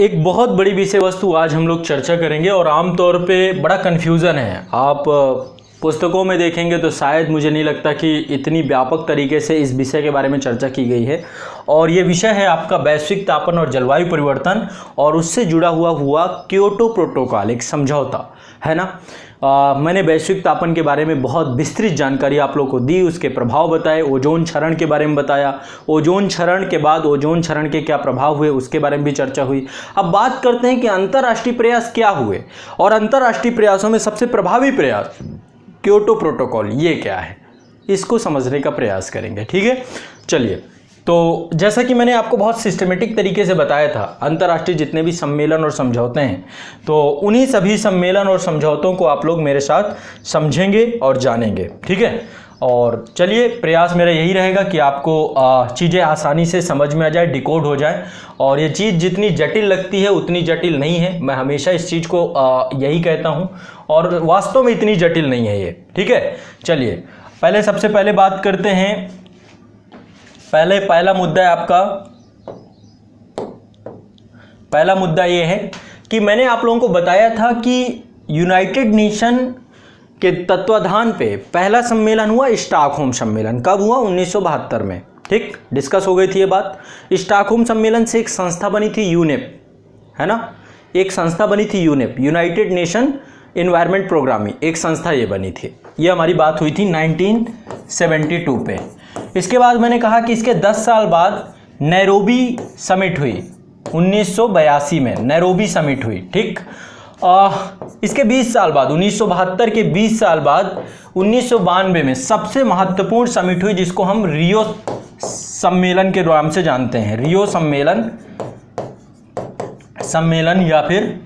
एक बहुत बड़ी विषय वस्तु आज हम लोग चर्चा करेंगे और आमतौर पे बड़ा कन्फ्यूज़न है। आप पुस्तकों में देखेंगे तो शायद मुझे नहीं लगता कि इतनी व्यापक तरीके से इस विषय के बारे में चर्चा की गई है। और ये विषय है आपका वैश्विक तापन और जलवायु परिवर्तन और उससे जुड़ा हुआ क्योटो प्रोटोकॉल, एक समझौता है ना। मैंने वैश्विक तापन के बारे में बहुत विस्तृत जानकारी आप लोगों को दी, उसके प्रभाव बताए, ओजोन क्षरण के बारे में बताया, ओजोन क्षरण के बाद ओजोन क्षरण के क्या प्रभाव हुए उसके बारे में भी चर्चा हुई। अब बात करते हैं कि अंतर्राष्ट्रीय प्रयास क्या हुए और अंतर्राष्ट्रीय प्रयासों में सबसे प्रभावी प्रयास क्योटो प्रोटोकॉल ये क्या है, इसको समझने का प्रयास करेंगे। ठीक है, चलिए। तो जैसा कि मैंने आपको बहुत सिस्टमेटिक तरीके से बताया था, अंतर्राष्ट्रीय जितने भी सम्मेलन और समझौते हैं तो उन्हीं सभी सम्मेलन और समझौतों को आप लोग मेरे साथ समझेंगे और जानेंगे। ठीक है, और चलिए, प्रयास मेरा यही रहेगा कि आपको चीज़ें आसानी से समझ में आ जाए, डिकोड हो जाए। और ये चीज़ जितनी जटिल लगती है उतनी जटिल नहीं है, मैं हमेशा इस चीज़ को यही कहता हूँ, और वास्तव में इतनी जटिल नहीं है ये। ठीक है, चलिए सबसे पहले बात करते हैं। पहला मुद्दा है आपका, पहला मुद्दा ये है कि मैंने आप लोगों को बताया था कि यूनाइटेड नेशन के तत्वाधान पे पहला सम्मेलन हुआ स्टॉकहोम सम्मेलन। कब हुआ? 1972 में। ठीक, डिस्कस हो गई थी ये बात। स्टॉकहोम सम्मेलन से एक संस्था बनी थी यूनेप, है ना, एक संस्था बनी थी UNEP, United nation environment programming, एक संस्था ये बनी थी। ये हमारी बात हुई थी 1972 पे। इसके बाद मैंने कहा कि इसके 10 साल बाद नैरोबी समिट हुई, 1982 में नैरोबी समिट हुई। ठीक, इसके 20 साल बाद 1972 के 20 साल बाद 1992 में सबसे महत्वपूर्ण समिट हुई जिसको हम रियो सम्मेलन के नाम से जानते हैं। रियो सम्मेलन या फिर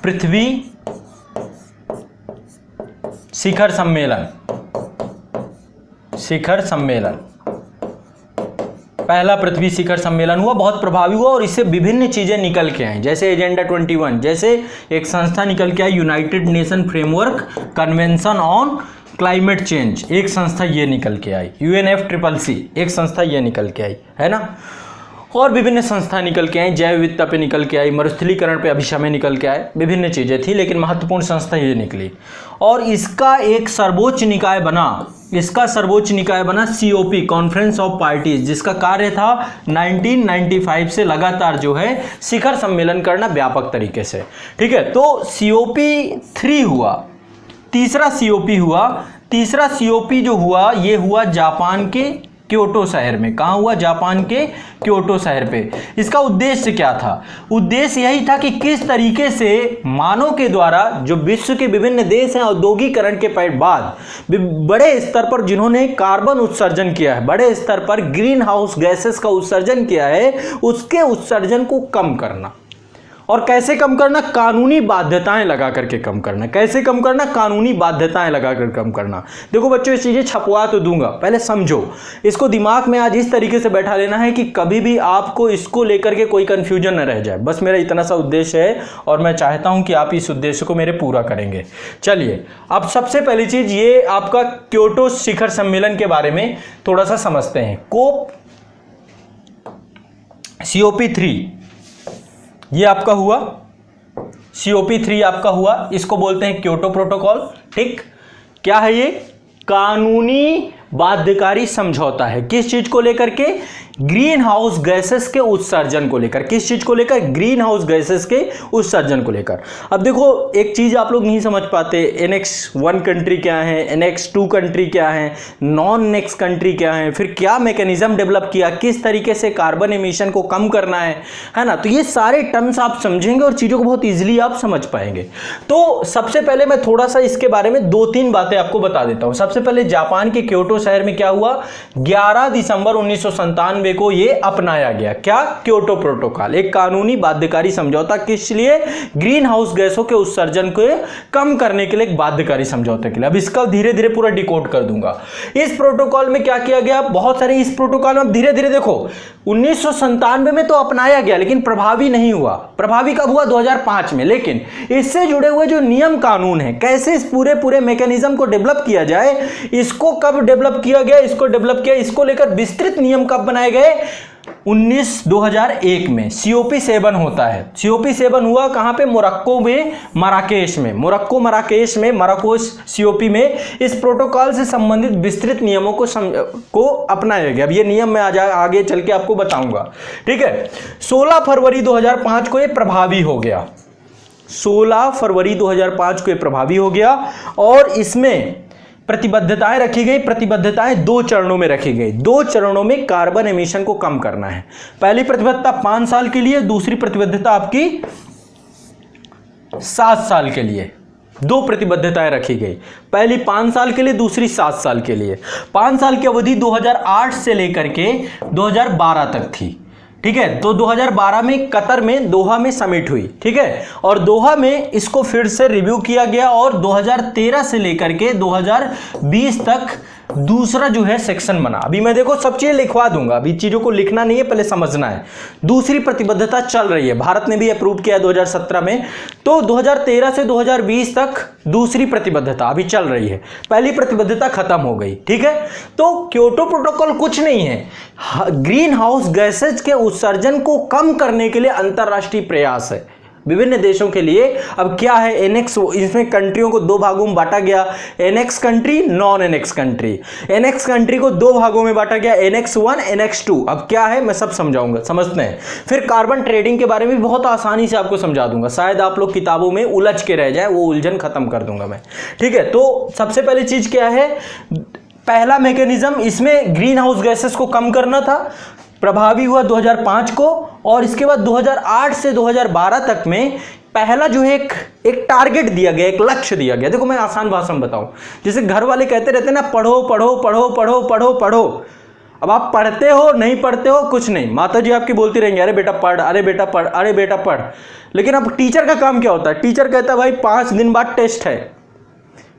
पृथ्वी शिखर सम्मेलन, पहला पृथ्वी शिखर सम्मेलन हुआ, बहुत प्रभावी हुआ और इससे विभिन्न चीजें निकल के आई, जैसे एजेंडा 21, जैसे एक संस्था निकल के आई United Nation Framework Convention on Climate Change, एक संस्था ये निकल के आई, UNFCCC एक संस्था ये निकल के आई, है ना। और विभिन्न संस्था निकल के आई, जैव विविधता पे निकल के आई, मरुस्थलीकरण पे अभिशमन निकल के आए, विभिन्न चीज़ें थी, लेकिन महत्वपूर्ण संस्था ये निकली। और इसका एक सर्वोच्च निकाय बना, COP, कॉन्फ्रेंस ऑफ पार्टीज, जिसका कार्य था 1995 से लगातार जो है शिखर सम्मेलन करना व्यापक तरीके से। ठीक है, तो COP3 हुआ, तीसरा COP जो हुआ ये हुआ जापान के क्योटो शहर में। कहाँ हुआ? जापान के क्योटो शहर पे। इसका उद्देश्य क्या था? उद्देश्य यही था कि किस तरीके से मानव के द्वारा, जो विश्व के विभिन्न देश हैं औद्योगिकरण के बाद बड़े स्तर पर जिन्होंने कार्बन उत्सर्जन किया है, बड़े स्तर पर ग्रीन हाउस गैसेस का उत्सर्जन किया है, उसके उत्सर्जन को कम करना। और कैसे कम करना? कानूनी बाध्यताएं लगा करके कम करना। कैसे कम करना? कानूनी बाध्यताएं लगा कर कम करना। देखो बच्चों, ये चीजें छपवा तो दूंगा, पहले समझो इसको, दिमाग में आज इस तरीके से बैठा लेना है कि कभी भी आपको इसको लेकर के कोई कंफ्यूजन न रह जाए। बस मेरा इतना सा उद्देश्य है और मैं चाहता हूं कि आप इस उद्देश्य को मेरे पूरा करेंगे। चलिए, अब सबसे पहली चीज ये आपका क्योटो शिखर सम्मेलन के बारे में थोड़ा सा समझते हैं। COP3 ये आपका हुआ, COP3 आपका हुआ, इसको बोलते हैं क्योटो प्रोटोकॉल। ठीक, क्या है ये? कानूनी बाध्यकारी समझौता है। किस चीज को लेकर के? ग्रीन हाउस गैसेस के उत्सर्जन को लेकर। किस चीज को लेकर? ग्रीन हाउस गैसेस के उत्सर्जन को लेकर। अब देखो, एक चीज आप लोग नहीं समझ पाते, Annex 1 कंट्री क्या है, Annex 2 कंट्री क्या है, नॉन नेक्स कंट्री क्या है, फिर क्या मैकेनिज्म डेवलप किया, किस तरीके से कार्बन एमिशन को कम करना है ना। तो ये सारे टर्म्स आप समझेंगे और चीजों को बहुत ईजिली आप समझ पाएंगे। तो सबसे पहले मैं थोड़ा सा इसके बारे में 2-3 बातें आपको बता देता हूं। सबसे पहले जापान के क्योटो शहर में क्या हुआ? 11 दिसंबर 1997 को ये अपनाया गया। क्या? क्योटो प्रोटोकॉल, एक कानूनी बाध्यकारी समझौता। किस लिए? ग्रीन हाउस गैसों के उत्सर्जन को कम करने के लिए एक बाध्यकारी समझौते के लिए। अब इसका धीरे धीरे पूरा डिकोड कर दूंगा। इस प्रोटोकॉल में क्या किया गया? बहुत सारे इस प्रोटोकॉल में, अब धीरे धीरे देखो, 1997 में तो अपनाया गया लेकिन प्रभावी नहीं हुआ। प्रभावी कब हुआ? 2005 में। लेकिन इससे जुड़े हुए जो नियम कानून है, कैसे इस पूरे मैकेनिज्म को डेवलप किया जाए, इसको कब डेवलप किया गया, इसको डेवलप किया, इसको लेकर विस्तृत नियम कब बनाए गए? 2001 में COP7 होता है। COP7 हुआ कहाँ पे? मोरक्को में, मराकेश में। मोरक्को मराकेश में, मराकोस COP में इस प्रोटोकॉल से संबंधित विस्तृत नियमों को अपनाया गया। अब ये नियम मैं आगे चल के आपको बताऊंगा, ठीक है। 16 फरवरी 2005 को ये प्रभावी हो गया। 16 फरवरी 2005 को ये प्रभावी हो गया और इसमें प्रतिबद्धताएं रखी गई। प्रतिबद्धताएं 2 चरणों में रखी गई। 2 चरणों में कार्बन एमिशन को कम करना है। पहली प्रतिबद्धता 5 साल के लिए, दूसरी प्रतिबद्धता आपकी 7 साल के लिए। 2 प्रतिबद्धताएं रखी गई, पहली 5 साल के लिए, दूसरी 7 साल के लिए। 5 साल की अवधि 2008 से लेकर के 2012 तक थी, ठीक है। तो 2012 में कतर में, दोहा में समिट हुई, ठीक है। और दोहा में इसको फिर से रिव्यू किया गया और 2013 से लेकर के 2020 तक दूसरा जो है सेक्शन बना। अभी मैं देखो सब चीजें लिखवा दूंगा, अभी चीजों को लिखना नहीं है, पहले समझना है। दूसरी प्रतिबद्धता चल रही है, भारत ने भी अप्रूव किया 2017 में। तो 2013 से 2020 तक दूसरी प्रतिबद्धता अभी चल रही है, पहली प्रतिबद्धता खत्म हो गई, ठीक है। तो क्योटो प्रोटोकॉल कुछ नहीं है, ग्रीन हाउस गैसेज के उत्सर्जन को कम करने के लिए अंतरराष्ट्रीय प्रयास है विभिन्न देशों के लिए। अब क्या है एनेक्स, इसमें कंट्रियों को 2 भागों में बांटा गया, annex country, non annex country. Annex country को 2 भागों में बांटा गया, एनेक्स 1, एनेक्स 2। अब क्या है मैं सब समझाऊंगा, समझते हैं। फिर कार्बन ट्रेडिंग के बारे में बहुत आसानी से आपको समझा दूंगा, शायद आप लोग किताबों में उलझ के रह जाए, वो उलझन खत्म कर दूंगा मैं, ठीक है। तो सबसे पहली चीज क्या है, पहला मैकेनिज्म, इसमें ग्रीन हाउस गैसेस को कम करना था, प्रभावी हुआ 2005 को। और इसके बाद 2008 से 2012 तक में पहला जो है एक टारगेट दिया गया, एक लक्ष्य दिया गया। देखो मैं आसान भाषा में बताऊं, जैसे घर वाले कहते रहते हैं ना, पढ़ो पढ़ो पढ़ो पढ़ो पढ़ो पढ़ो। अब आप पढ़ते हो, नहीं पढ़ते हो, कुछ नहीं, माता जी आपकी बोलती रहेंगे, अरे बेटा पढ़, अरे बेटा पढ़, अरे बेटा पढ़। लेकिन अब टीचर का काम क्या होता है? टीचर कहता है भाई 5 दिन बाद टेस्ट है,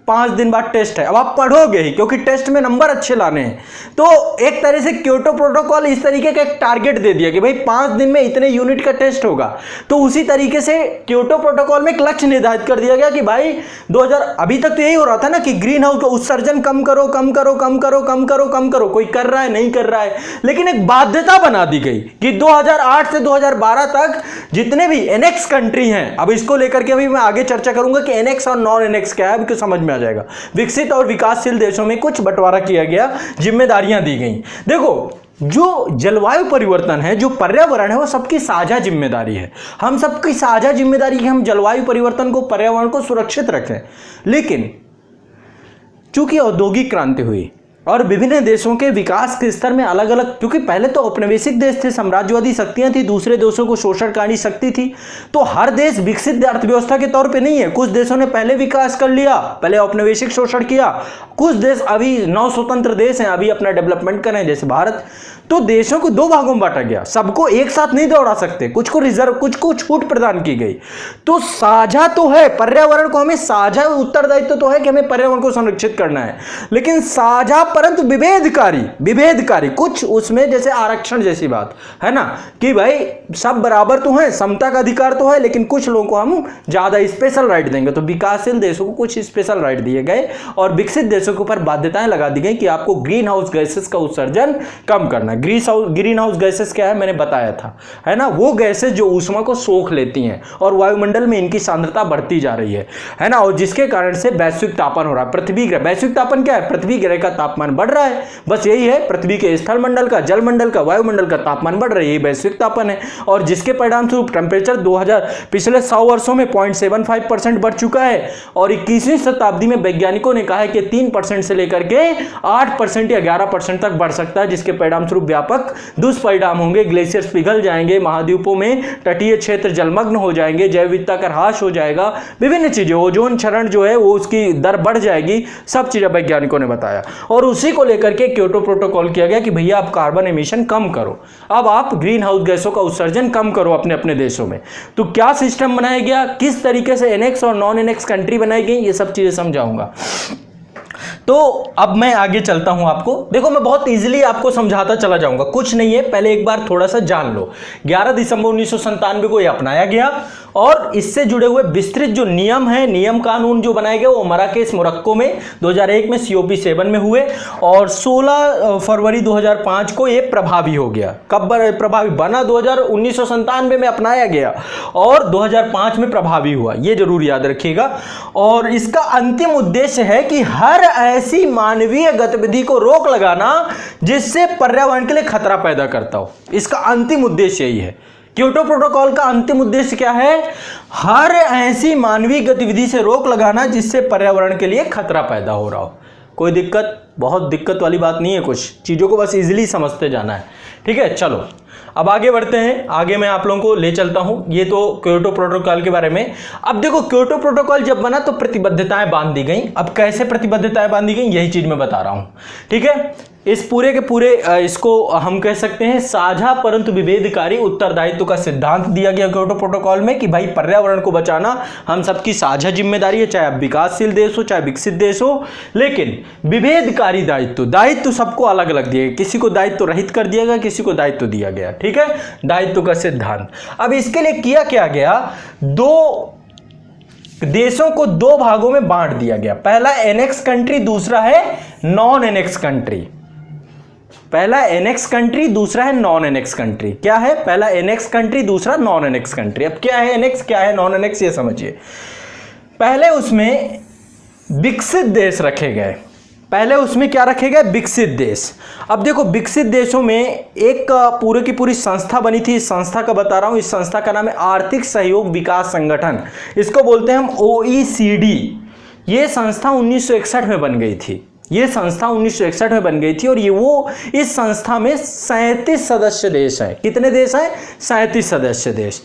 5 दिन बाद टेस्ट है। अब आप पढ़ोगे ही, क्योंकि टेस्ट में नंबर अच्छे लाने हैं। तो एक तरह से क्योटो प्रोटोकॉल इस तरीके का एक टारगेट दे दिया कि भाई 5 दिन में इतने यूनिट का टेस्ट होगा। तो उसी तरीके से क्योटो प्रोटोकॉल में एक लक्ष्य निर्धारित कर दिया गया कि भाई 2000, अभी तक तो यही हो रहा था ना कि ग्रीन हाउस का उत्सर्जन कम करो, कम करो, कम करो, कम करो, कम करो। कोई कर रहा है, नहीं कर रहा है, लेकिन एक बाध्यता बना दी गई कि 2008 से 2012 तक जितने भी एनेक्स कंट्री हैं, अब इसको लेकर के अभी मैं आगे चर्चा करूंगा कि एनेक्स और नॉन एनेक्स क्या है, अभी समझ में आ जाएगा। विकसित और विकासशील देशों में कुछ बंटवारा किया गया, जिम्मेदारियां दी गई। देखो जो जलवायु परिवर्तन है, जो पर्यावरण है, वो सबकी साझा जिम्मेदारी है। हम सबकी साझा जिम्मेदारी है, हम जलवायु परिवर्तन को, पर्यावरण को सुरक्षित रखें। लेकिन चूंकि औद्योगिक क्रांति हुई और विभिन्न देशों के विकास के स्तर में अलग अलग, क्योंकि पहले तो औपनिवेशिक देश थे, साम्राज्यवादी शक्तियां थी, दूसरे देशों को शोषणकारी शक्ति थी। तो हर देश विकसित अर्थव्यवस्था के तौर पे नहीं है। कुछ देशों ने पहले विकास कर लिया, पहले औपनिवेशिक शोषण किया। कुछ देश अभी 9 स्वतंत्र देश हैं, अभी अपना डेवलपमेंट कर रहे हैं, जैसे भारत। तो देशों को 2 भागों में बांटा गया, सबको एक साथ नहीं दौड़ा सकते, कुछ को रिजर्व, कुछ को छूट प्रदान की गई। तो साझा तो है, पर्यावरण को हमें साझा उत्तरदायित्व तो है कि हमें पर्यावरण को संरक्षित करना है, लेकिन साझा परंतु विभेदकारी कुछ उसमें, जैसे आरक्षण जैसी बात है ना, कि भाई सब बराबर तो हैं, समता का अधिकार तो है, लेकिन कुछ लोगों को हम ज्यादा स्पेशल राइट देंगे। तो विकासशील देशों को कुछ स्पेशल राइट दिए गए और विकसित देशों के ऊपर बाध्यताएं लगा दी गई कि आपको ग्रीन हाउस गैसेस का उत्सर्जन कम करना है। ग्रीन हाउस गैसेस क्या है मैंने बताया था, है ना, वो गैसेस जो ऊष्मा को सोख लेती हैं और वायुमंडल में इनकी सांद्रता बढ़ती जा रही है ना, और जिसके कारण से वैश्विक तापन हो रहा है। पृथ्वी ग्रह, वैश्विक तापन क्या है? पृथ्वी ग्रह का तापमान बढ़ रहा है, बस यही है। पृथ्वी के स्थल मंडल का, जल मंडल का, वायुमंडल का तापमान बढ़ रहा है, यही वैश्विक तापन है। और जिसके परिणाम स्वरूप टेम्परेचर 2000 पिछले 100 वर्षों में 0.75% बढ़ चुका है। और 21वीं शताब्दी में वैज्ञानिकों ने कहा है कि 3% से लेकर के 8% या 11% तक बढ़ सकता है, जिसके परिणाम स्वरूप व्यापक दुष्परिणाम होंगे। ग्लेशियर्स पिघल जाएंगे, महाद्वीपों में तटीय क्षेत्र जलमग्न हो जाएंगे, जैव विविधता का ह्रास हो जाएगा, विभिन्न चीजें, ओजोन क्षरण जो है वो उसकी दर बढ़ जाएगी, सब चीजें वैज्ञानिकों ने बताया। और उसी को लेकर के क्योटो प्रोटोकॉल किया गया कि भैया आप कार्बन एमिशन कम करो, अब आप ग्रीन हाउस गैसों का उत्सर्जन कम करो अपने अपने देशों में। तो क्या सिस्टम बनाया गया, किस तरीके से एनेक्स और नॉन एनेक्स कंट्री बनाई गई, ये सब चीजें समझाऊंगा। तो अब मैं आगे चलता हूं। आपको देखो मैं बहुत इजीली आपको समझाता चला जाऊंगा, कुछ नहीं है, पहले एक बार थोड़ा सा जान लो। 11 दिसंबर 1997 को यह अपनाया गया और इससे जुड़े हुए विस्तृत जो नियम है, नियम कानून जो बनाए गए वो मराकेश मोरक्को में 2001 में COP7 में हुए और 16 फरवरी 2005 को ये प्रभावी हो गया। कब प्रभावी बना? 1997 में अपनाया गया और 2005 में प्रभावी हुआ, ये जरूर याद रखिएगा। और इसका अंतिम उद्देश्य है कि हर ऐसी मानवीय गतिविधि को रोक लगाना जिससे पर्यावरण के लिए खतरा पैदा करता हो। इसका अंतिम उद्देश्य यही है। क्योटो प्रोटोकॉल का अंतिम उद्देश्य क्या है? हर ऐसी मानवीय गतिविधि से रोक लगाना जिससे पर्यावरण के लिए खतरा पैदा हो रहा हो। कोई दिक्कत, बहुत दिक्कत वाली बात नहीं है, कुछ चीज़ों को बस इजीली समझते जाना है। ठीक है, चलो अब आगे बढ़ते हैं। आगे मैं आप लोगों को ले चलता हूं। ये तो क्योटो प्रोटोकॉल के बारे में। अब देखो, क्योटो प्रोटोकॉल जब बना तो प्रतिबद्धताएं बांध दी गई। अब कैसे प्रतिबद्धताएं बांधी गई, यही चीज मैं बता रहा हूं। ठीक है, इस पूरे के पूरे इसको हम कह सकते हैं साझा परंतु विभेदकारी उत्तरदायित्व का सिद्धांत दिया गया क्योटो प्रोटोकॉल में कि भाई पर्यावरण को बचाना हम सबकी साझा जिम्मेदारी है, चाहे अब विकासशील देश हो चाहे विकसित देश हो। लेकिन विभेदकारी दायित्व सबको अलग अलग दिया गया, किसी को दायित्व रहित कर दिया गया, किसी को दायित्व दिया गया। ठीक है, दायित्व का सिद्धांत। अब इसके लिए किया क्या गया, दो देशों को दो भागों में बांट दिया गया। पहला एनेक्स कंट्री, दूसरा है नॉन एनेक्स कंट्री। पहला एनेक्स कंट्री, दूसरा है नॉन एनेक्स कंट्री। क्या है? पहला एनेक्स कंट्री, दूसरा नॉन एनेक्स कंट्री। अब क्या है एनेक्स, क्या है नॉन एनेक्स, ये समझिए। पहले उसमें विकसित देश रखे गए। पहले उसमें क्या रखे गए? विकसित देश। अब देखो, विकसित देशों में एक पूरे की पूरी संस्था बनी थी। इस संस्था का बता रहा हूं, इस संस्था का नाम है आर्थिक सहयोग विकास संगठन। इसको बोलते हैं हम OECD। ये संस्था 1961 में बन गई थी। ये संस्था 1961 में बन गई थी और इस संस्था में 37 सदस्य देश हैं। कितने देश हैं? 37 सदस्य देश।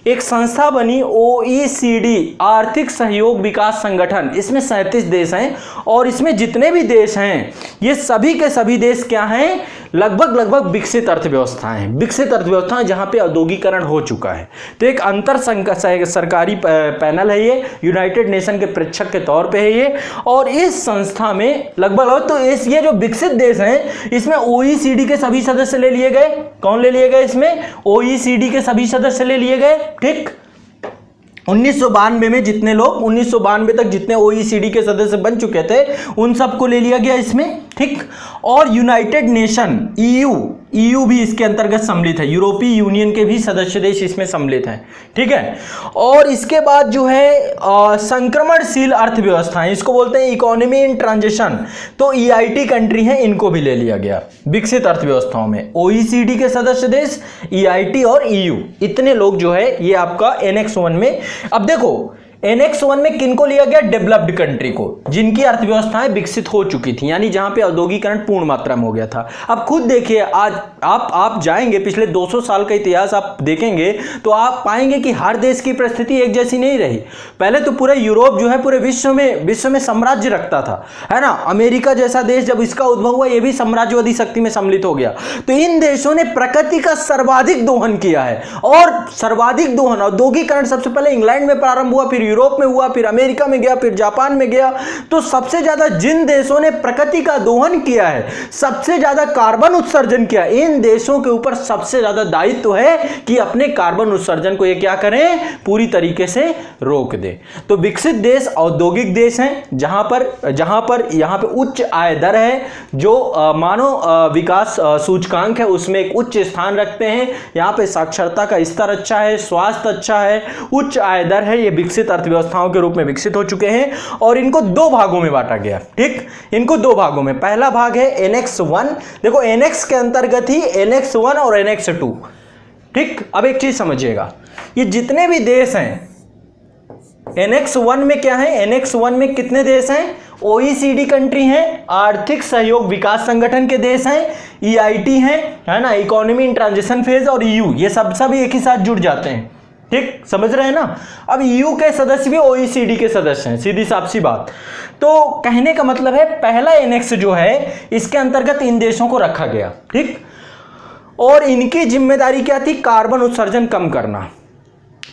एक संस्था बनी OECD, आर्थिक सहयोग विकास संगठन। इसमें 37 देश हैं और इसमें जितने भी देश हैं ये सभी के सभी देश क्या हैं? लगभग विकसित अर्थव्यवस्थाएं हैं। विकसित अर्थव्यवस्थाएं जहां पे औद्योगिकरण हो चुका है। तो एक अंतर सरकारी पैनल है ये, यूनाइटेड नेशन के प्रेक्षक के तौर पे है ये। और इस संस्था में लगभग तो ये जो विकसित देश हैं इसमें OECD के सभी सदस्य ले लिए गए। कौन ले लिए गए? इसमें OECD के सभी सदस्य ले लिए गए। ठीक, 1992 में जितने लोग 1992 तक जितने OECD के सदस्य बन चुके थे उन सबको ले लिया गया इसमें। ठीक, और यूनाइटेड नेशन EU भी इसके अंतर्गत सम्मिलित है। यूरोपीय यूनियन के भी सदस्य देश इसमें सम्मिलित हैं। ठीक है, और इसके बाद जो है संक्रमणशील अर्थव्यवस्थाएं, इसको बोलते हैं इकोनॉमी इन ट्रांजिशन। तो EIT कंट्री है, इनको भी ले लिया गया विकसित अर्थव्यवस्थाओं में। OECD के सदस्य देश, EIT और EU, इतने लोग जो है ये आपका Annex 1 में। अब देखो, Annex 1 में किनको लिया गया? डेवलप्ड कंट्री को, जिनकी अर्थव्यवस्थाएं विकसित हो चुकी थी, यानी जहां पे औद्योगिकरण पूर्ण मात्रा में हो गया था। अब खुद देखिए, आज आप जाएंगे पिछले 200 साल का इतिहास आप देखेंगे तो आप पाएंगे कि हर देश की परिस्थिति एक जैसी नहीं रही। पहले तो पूरे यूरोप जो है पूरे विश्व में साम्राज्य रखता था, है ना। अमेरिका जैसा देश जब इसका उद्भव हुआ ये भी साम्राज्यवादी शक्ति में सम्मिलित हो गया। तो इन देशों ने प्रकृति का सर्वाधिक दोहन किया है और सर्वाधिक दोहन औद्योगिकरण सबसे पहले इंग्लैंड में प्रारंभ हुआ, फिर यूरोप में हुआ, फिर अमेरिका में गया, फिर जापान में गया। तो सबसे ज्यादा जिन देशों ने प्रकृति का दोहन किया है, सबसे ज्यादा कार्बन उत्सर्जन किया, इन देशों के ऊपर सबसे ज्यादा दायित्व है कि अपने कार्बन उत्सर्जन को ये क्या करें? पूरी तरीके से रोक दे। तो विकसित देश औद्योगिक देश हैं जहां पर यहां पे उच्च आय दर है, जो मानव विकास सूचकांक है उसमें एक उच्च स्थान रखते हैं। यहां पे साक्षरता का स्तर अच्छा है, स्वास्थ्य अच्छा है, उच्च आय दर है। ये विकसित अर्थव्यवस्थाओं के रूप में विकसित हो चुके हैं और इनको दो भागों में बांटा गया। ठीक, इनको दो भागों में। पहला भाग है Annex 1। देखो, Annex के अंतर्गत ही Annex 1 और Annex 2। ठीक, अब एक चीज समझिएगा, ये जितने भी देश हैं Annex 1 में क्या है? Annex 1 में कितने देश हैं? OECD कंट्री हैं, आर्थिक सहयोग विकास संगठन के देश हैं, EIT हैं, है ना, इकोनॉमी इन ट्रांजिशन फेज, और EU, ये सब एक ही साथ जुड़ जाते हैं। ठीक, समझ रहे हैं ना। अब EU के सदस्य भी OECD के सदस्य हैं, सीधी साफ सी बात। तो कहने का मतलब है पहला एनेक्स जो है इसके अंतर्गत इन देशों को रखा गया। ठीक, और इनकी जिम्मेदारी क्या थी? कार्बन उत्सर्जन कम करना।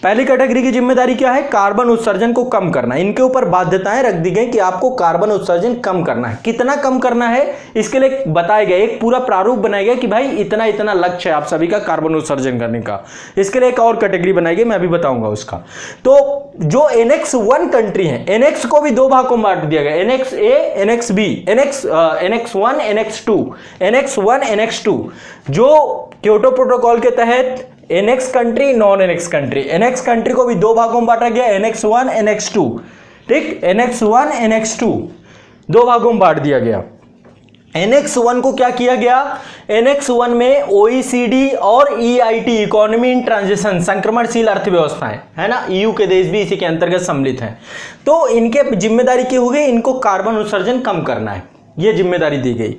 पहली कैटेगरी की जिम्मेदारी क्या है? कार्बन उत्सर्जन को कम करना। इनके ऊपर बाध्यताएं रख दी गई कि आपको कार्बन उत्सर्जन कम करना है। कितना कम करना है इसके लिए बताया गया, एक पूरा प्रारूप बनाया गया कि भाई इतना इतना लक्ष्य है आप सभी का कार्बन उत्सर्जन करने का। इसके लिए एक और कैटेगरी बनाई गई, मैं अभी बताऊंगा उसका। तो जो एनेक्स 1 कंट्री है, एनेक्स को भी दो भागों में बांट दिया गया, annex A, annex B, annex 1, annex 2, annex 1, annex 2। जो क्योटो प्रोटोकॉल के तहत annex country, non annex country, annex country को भी दो भागों में बांटा गया, एनेक्स 1, एनेक्स 2। ठीक, एनेक्स 1, एनेक्स 2 दो भागों में बांट दिया गया। एनेक्स 1 को क्या किया गया? एनेक्स 1 में ओईसीडी और ईआईटी, इकोनॉमी इन ट्रांजिशन, संक्रमणशील अर्थव्यवस्थाएं, है ना, ईयू के देश भी इसी के अंतर्गत सम्मिलित हैं। तो इनके जिम्मेदारी की हो गई, इनको कार्बन उत्सर्जन कम करना है, यह जिम्मेदारी दी गई।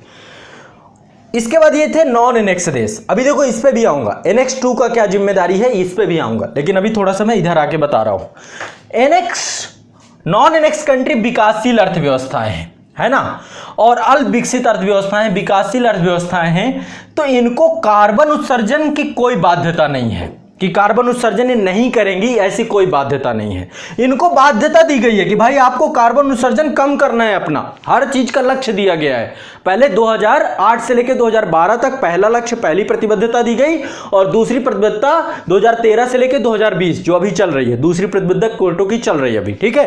इसके बाद ये थे नॉन एनेक्स देश। अभी देखो इस पे भी आऊंगा, एनेक्स 2 का क्या जिम्मेदारी है इस पे भी आऊंगा, लेकिन अभी थोड़ा सा मैं इधर आके बता रहा हूं। एनेक्स, नॉन एनेक्स कंट्री विकासशील अर्थव्यवस्थाएं हैं, है ना, और अल्प विकसित अर्थव्यवस्थाएं, विकासशील अर्थव्यवस्थाएं हैं। तो इनको कार्बन उत्सर्जन की कोई बाध्यता नहीं है कि कार्बन उत्सर्जन नहीं करेंगी, ऐसी कोई बाध्यता नहीं है। इनको बाध्यता दी गई है कि भाई आपको कार्बन उत्सर्जन कम करना है, अपना हर चीज का लक्ष्य दिया गया है। पहले 2008 से लेकर 2012 तक पहला लक्ष्य, पहली प्रतिबद्धता दी गई, और दूसरी प्रतिबद्धता 2013 से लेकर 2020 जो अभी चल रही है, दूसरी प्रतिबद्धता क्योटो की चल रही है अभी। ठीक है,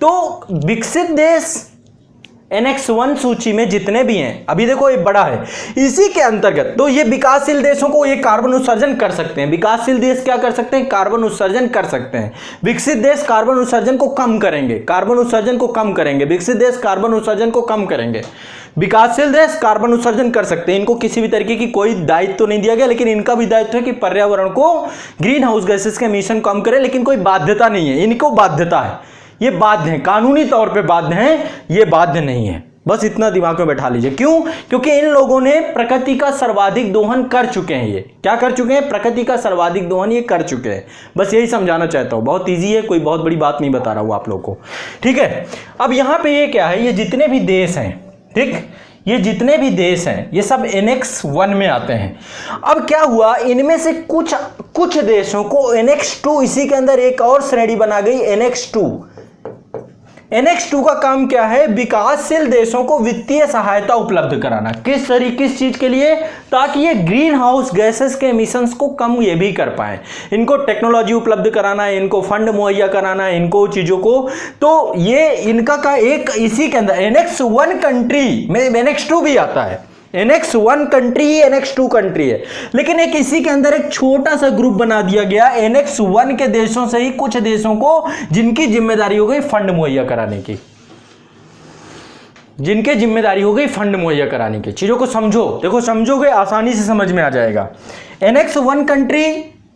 तो विकसित देश एनेक्स 1 सूची में जितने भी हैं, अभी देखो ये बड़ा है, इसी के अंतर्गत तो ये विकासशील देशों को ये कार्बन उत्सर्जन कर सकते हैं। विकासशील देश क्या कर सकते हैं? कार्बन उत्सर्जन कर सकते हैं। विकसित देश कार्बन उत्सर्जन को कम करेंगे, कार्बन उत्सर्जन को कम करेंगे। विकसित देश कार्बन उत्सर्जन को कम करेंगे। विकासशील देश कार्बन उत्सर्जन कर सकते हैं। इनको किसी भी तरीके की कोई दायित्व तो नहीं दिया गया, लेकिन इनका भी दायित्व है कि पर्यावरण को, ग्रीन हाउस गैसेस के एमिशन कम करें, लेकिन कोई बाध्यता नहीं है। इनको बाध्यता है, ये बाध्य हैं, कानूनी तौर पे बाध्य हैं, ये बाध्य नहीं है। बस इतना दिमाग में बैठा लीजिए। क्यों? क्योंकि इन लोगों ने प्रकृति का सर्वाधिक दोहन कर चुके हैं। ये क्या कर चुके हैं? प्रकृति का सर्वाधिक दोहन ये कर चुके हैं। बस यही समझाना चाहता हूं, बहुत इजी है, कोई बहुत बड़ी बात नहीं बता रहा हूं आप लोगों को। ठीक है, अब यहां पे ये क्या है, ये जितने भी देश हैं, ठीक, ये जितने भी देश हैं ये सब एनेक्स 1 में आते हैं। अब क्या हुआ, इनमें से कुछ देशों को एनेक्स 2, इसी के अंदर एक और श्रेणी बना गई, एनेक्स 2। एनेक्स 2 का काम क्या है? विकासशील देशों को वित्तीय सहायता उपलब्ध कराना। किस चीज के लिए? ताकि ये ग्रीन हाउस गैसेस के एमिशंस को कम ये भी कर पाए। इनको टेक्नोलॉजी उपलब्ध कराना है, इनको फंड मुहैया कराना है, इनको चीजों को। तो ये इनका का एक इसी के अंदर एनेक्स 1 कंट्री में एनेक्स 2 भी आता है। एनेक्स 1 कंट्री ही एनेक्स 2 कंट्री है, लेकिन एक इसी के अंदर एक छोटा सा ग्रुप बना दिया गया एनेक्स 1 के देशों से ही कुछ देशों को, जिनकी जिम्मेदारी हो गई फंड मुहैया कराने की, जिनके जिम्मेदारी हो गई फंड मुहैया कराने की। चीजों को समझो, देखो समझोगे आसानी से समझ में आ जाएगा। एनेक्स 1 कंट्री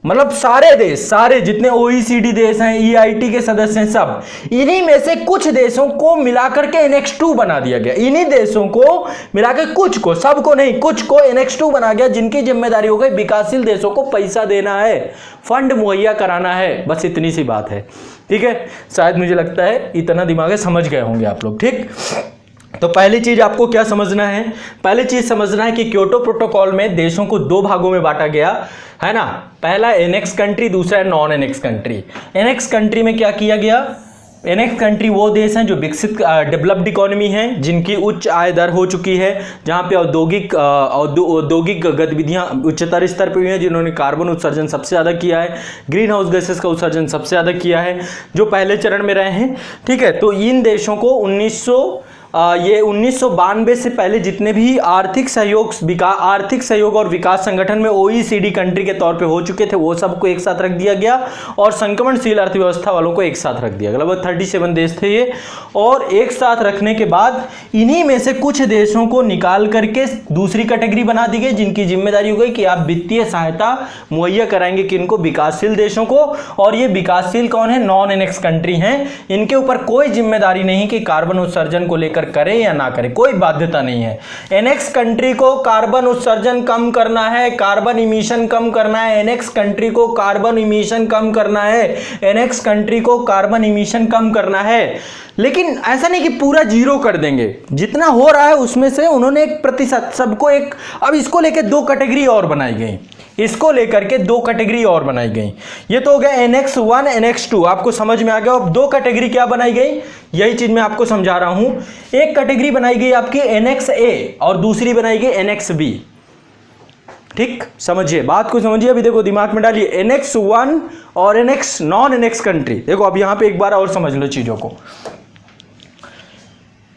मतलब सारे देश, सारे जितने ओईसीडी देश हैं, ईआईटी के सदस्य हैं, सब इन्हीं में से कुछ देशों को मिलाकर के एनेक्स 2 बना दिया गया। इन्हीं देशों को मिलाकर, कुछ को, सबको नहीं, कुछ को एनेक्स 2 बना गया, जिनकी जिम्मेदारी हो गई विकासशील देशों को पैसा देना है, फंड मुहैया कराना है। बस इतनी सी बात है। ठीक है, शायद मुझे लगता है इतना दिमाग है, समझ गए होंगे आप लोग। ठीक, तो पहली चीज आपको क्या समझना है? पहली चीज समझना है कि क्योटो प्रोटोकॉल में देशों को दो भागों में बांटा गया है ना। पहला एनेक्स कंट्री, दूसरा है non annex country. Annex country में क्या किया गया? एनेक्स कंट्री वो देश हैं जो विकसित डेवलप्ड इकोनॉमी हैं, जिनकी उच्च आय दर हो चुकी है, जहां पे औद्योगिक गतिविधियां उच्चतर स्तर पर हुई हैं, जिन्होंने कार्बन उत्सर्जन सबसे ज़्यादा किया है, ग्रीन हाउस गैसेस का उत्सर्जन सबसे ज़्यादा किया है, जो पहले चरण में रहे हैं। ठीक है, तो इन देशों को 1992 से पहले जितने भी आर्थिक सहयोग और विकास संगठन में ओईसीडी कंट्री के तौर पे हो चुके थे, वो सबको एक साथ रख दिया गया, और संक्रमणशील अर्थव्यवस्था वालों को एक साथ रख दिया गया। लगभग 37 देश थे ये, और एक साथ रखने के बाद इन्हीं में से कुछ देशों को निकाल करके दूसरी कैटेगरी बना दी गई, जिनकी जिम्मेदारी हो गई कि आप वित्तीय सहायता मुहैया कराएंगे किनको? विकासशील देशों को। और ये विकासशील कौन है? नॉन एनेक्स कंट्री हैं। इनके ऊपर कोई जिम्मेदारी नहीं कि कार्बन उत्सर्जन को लेकर करें या ना करें, कोई बाध्यता नहीं है। एनेक्स कंट्री को कार्बन उत्सर्जन कम करना है, कार्बन इमिशन कम करना है, एनेक्स कंट्री को कार्बन इमिशन कम करना है, एनेक्स कंट्री को कार्बन इमिशन कम करना है। लेकिन ऐसा नहीं कि पूरा जीरो कर देंगे, जितना हो रहा है उसमें से उन्होंने एक प्रतिशत सबको एक, अब इसको लेकर दो कैटेगरी और बनाई गई। इसको लेकर के दो कैटेगरी और बनाई गई। ये तो हो गया NX1 NX2, आपको समझ में आ गया। अब दो कैटेगरी क्या बनाई गई, यही चीज मैं आपको समझा रहा हूं। एक कैटेगरी बनाई गई आपकी NXA और दूसरी बनाई गई NXB। ठीक, समझिए बात को, समझिए। अभी देखो दिमाग में डालिए NX1 और NX नॉन NX कंट्री। देखो अब यहां पे एक बार और समझ लो चीजों को।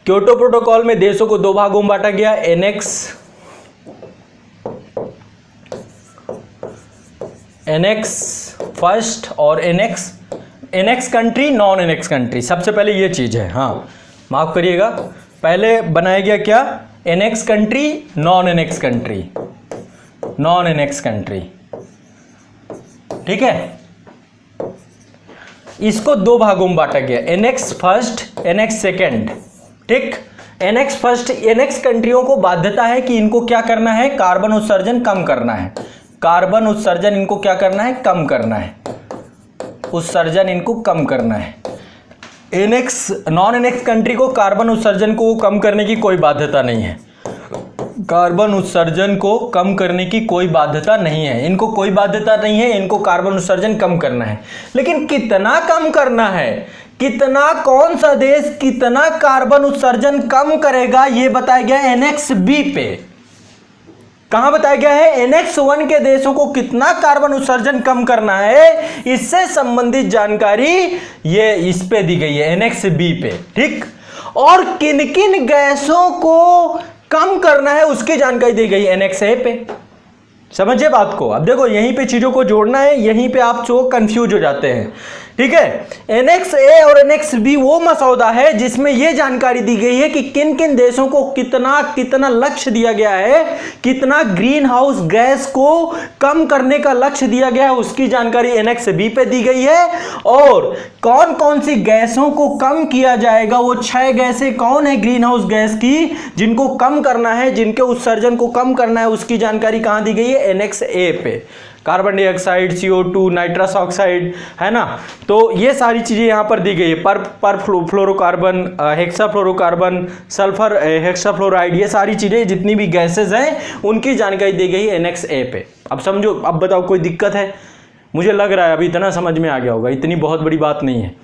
क्योटो प्रोटोकॉल में देशों को दो भागों में बांटा गया, NX फर्स्ट और NX country, non NX country. सबसे पहले ये चीज है, हाँ माफ करिएगा, पहले बनाया गया क्या, NX country, non NX country, non NX country. ठीक है, इसको दो भागों में बांटा गया, NX फर्स्ट, NX सेकेंड। ठीक, NX फर्स्ट, NX कंट्रियों को बाध्यता है कि इनको क्या करना है, कार्बन उत्सर्जन कम करना है। कार्बन उत्सर्जन इनको क्या करना है, कम करना है। उत्सर्जन इनको कम करना है। नॉन NX कंट्री को कार्बन उत्सर्जन को कम करने की कोई बाध्यता नहीं है। कार्बन उत्सर्जन को कम करने की कोई बाध्यता नहीं है, इनको कोई बाध्यता नहीं है, इनको कार्बन उत्सर्जन कम करना है। लेकिन कितना कम करना है, कितना, कौन सा देश कितना कार्बन उत्सर्जन कम करेगा, यह बताया गया है NXB पे। कहां बताया गया है, NX1 के देशों को कितना कार्बन उत्सर्जन कम करना है, इससे संबंधित जानकारी ये इस पे दी गई है, NXB पे। ठीक, और किन किन गैसों को कम करना है उसकी जानकारी दी गई NXA पे। समझिए बात को। अब देखो यहीं पे चीजों को जोड़ना है, यहीं पे आप जो कंफ्यूज हो जाते हैं। ठीक है, NXA और NXB वो मसौदा है जिसमें यह जानकारी दी गई है कि किन किन देशों को कितना कितना लक्ष्य दिया गया है, कितना ग्रीन हाउस गैस को कम करने का लक्ष्य दिया गया है, उसकी जानकारी NXB पे दी गई है। और कौन कौन सी गैसों को कम किया जाएगा, वो 6 गैसें कौन है ग्रीन हाउस गैस की जिनको कम करना है, जिनके उत्सर्जन को कम करना है, उसकी जानकारी कहां दी गई है, NXA पे। Carbon dioxide, CO2, nitrous oxide, है ना। तो ये सारी चीजें यहां पर दी गई है। पर फ्लोरोकार्बन, हेक्साफ्लोरोकार्बन, सल्फर हेक्साफ्लोराइड, ये सारी चीजें जितनी भी गैसेज हैं उनकी जानकारी दी गई है NXA पे। अब समझो, अब बताओ कोई दिक्कत है? मुझे लग रहा है अभी इतना समझ में आ गया होगा, इतनी बहुत बड़ी बात नहीं है,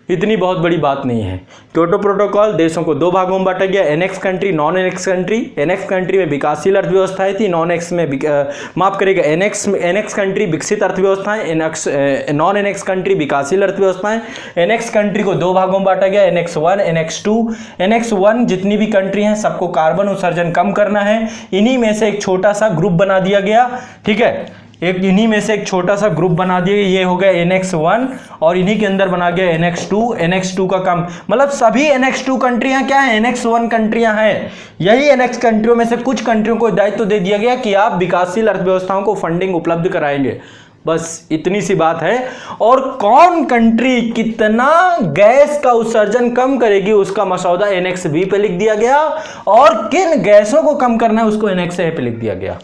इतनी बहुत बड़ी बात नहीं है। क्योटो प्रोटोकॉल देशों को दो भागों में बांटा गया, NX country, non NX country. NX country में विकासशील अर्थव्यवस्थाएं थी, नॉन NX में माफ करिएगा, NX कंट्री विकसित अर्थव्यवस्थाएं, नॉन NX कंट्री विकासशील अर्थव्यवस्थाएं। NX कंट्री को दो भागों में बांटा गया, NX1 NX2। NX1 जितनी भी कंट्री हैं सबको कार्बन उत्सर्जन कम करना है, इन्हीं में से एक छोटा सा ग्रुप बना दिया गया। ठीक है, एक इन्हीं में से एक छोटा सा ग्रुप बना दिया, ये हो गया NX1 और इन्हीं के अंदर बना गया NX2। NX2 का काम मतलब सभी NX2 कंट्रियां क्या है, NX1 कंट्रियां हैं। यही NX कंट्रियों में से कुछ कंट्रियों को दायित्व दे दिया गया कि आप विकासशील अर्थव्यवस्थाओं को फंडिंग उपलब्ध कराएंगे, बस इतनी सी बात है। और कौन कंट्री कितना गैस का उत्सर्जन कम करेगी उसका मसौदा NXB पे लिख दिया गया, और किन गैसों को कम करना है उसको NXA पे लिख दिया गया।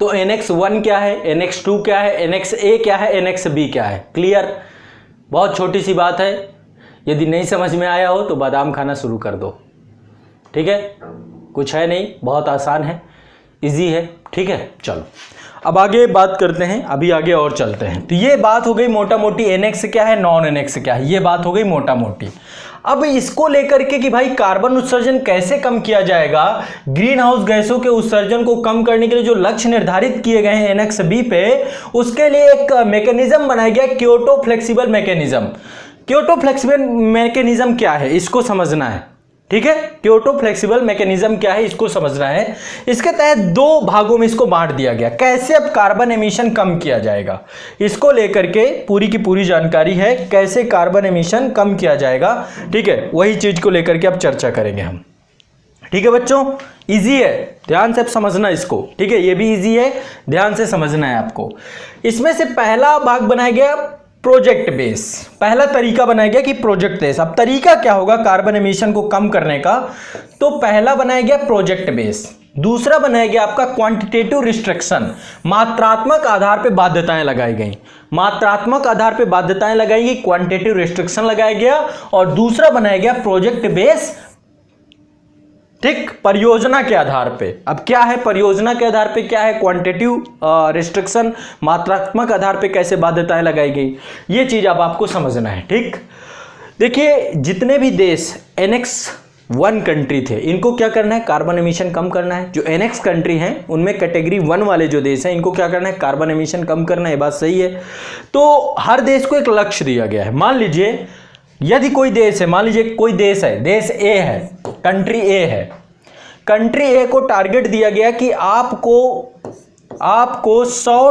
तो NX1 क्या है, NX2 क्या है, NXA क्या है, NXB क्या है, क्लियर। बहुत छोटी सी बात है, यदि नहीं समझ में आया हो तो बादाम खाना शुरू कर दो। ठीक है, कुछ है नहीं, बहुत आसान है, इजी है। ठीक है, चलो अब आगे बात करते हैं, अभी आगे और चलते हैं। तो ये बात हो गई मोटा मोटी NX क्या है, नॉन NX क्या है, ये बात हो गई मोटा मोटी। अब इसको लेकर के कि भाई कार्बन उत्सर्जन कैसे कम किया जाएगा, ग्रीन हाउस गैसों के उत्सर्जन को कम करने के लिए जो लक्ष्य निर्धारित किए गए हैं NXB पे, उसके लिए एक मैकेनिज्म बनाया गया, Kyoto flexible mechanism. Kyoto flexible mechanism क्या है इसको समझना है। ठीक है, क्योटो फ्लेक्सिबल मैकेनिज्म क्या है इसको समझना है। इसके तहत दो भागों में इसको बांट दिया गया, कैसे अब कार्बन एमिशन कम किया जाएगा, इसको लेकर के पूरी की पूरी जानकारी है, कैसे कार्बन एमिशन कम किया जाएगा। ठीक है, वही चीज को लेकर के अब चर्चा करेंगे हम। ठीक है बच्चों, इजी है, ध्यान से समझना इसको। ठीक है, ये भी इजी है, ध्यान से समझना है आपको। इसमें से पहला भाग बनाया गया प्रोजेक्ट बेस, पहला तरीका बनाया गया कि प्रोजेक्ट बेस। अब तरीका क्या होगा कार्बन एमिशन को कम करने का, तो पहला बनाया गया प्रोजेक्ट बेस, दूसरा बनाया गया आपका क्वांटिटेटिव रिस्ट्रिक्शन, मात्रात्मक आधार पे बाध्यताएं लगाई गई, मात्रात्मक आधार पे बाध्यताएं लगाई गई, क्वांटिटेटिव रिस्ट्रिक्शन लगाया गया। और दूसरा बनाया गया प्रोजेक्ट बेस ठीक, परियोजना के आधार पे। अब क्या है परियोजना के आधार पे, क्या है क्वांटिटेटिव रिस्ट्रिक्शन, मात्रात्मक आधार पे कैसे बाध्यताएं लगाई गई, ये चीज अब आपको समझना है। ठीक, देखिए जितने भी देश एनेक्स 1 कंट्री थे, इनको क्या करना है, कार्बन एमिशन कम करना है। जो एनेक्स कंट्री हैं उनमें कैटेगरी 1 वाले जो देश हैं, इनको क्या करना है, कार्बन एमिशन कम करना है। बात सही है। तो हर देश को एक लक्ष्य दिया गया है। मान लीजिए यदि कोई देश है, मान लीजिए कोई देश है, देश ए है, कंट्री ए है, कंट्री ए को टारगेट दिया गया कि आपको 100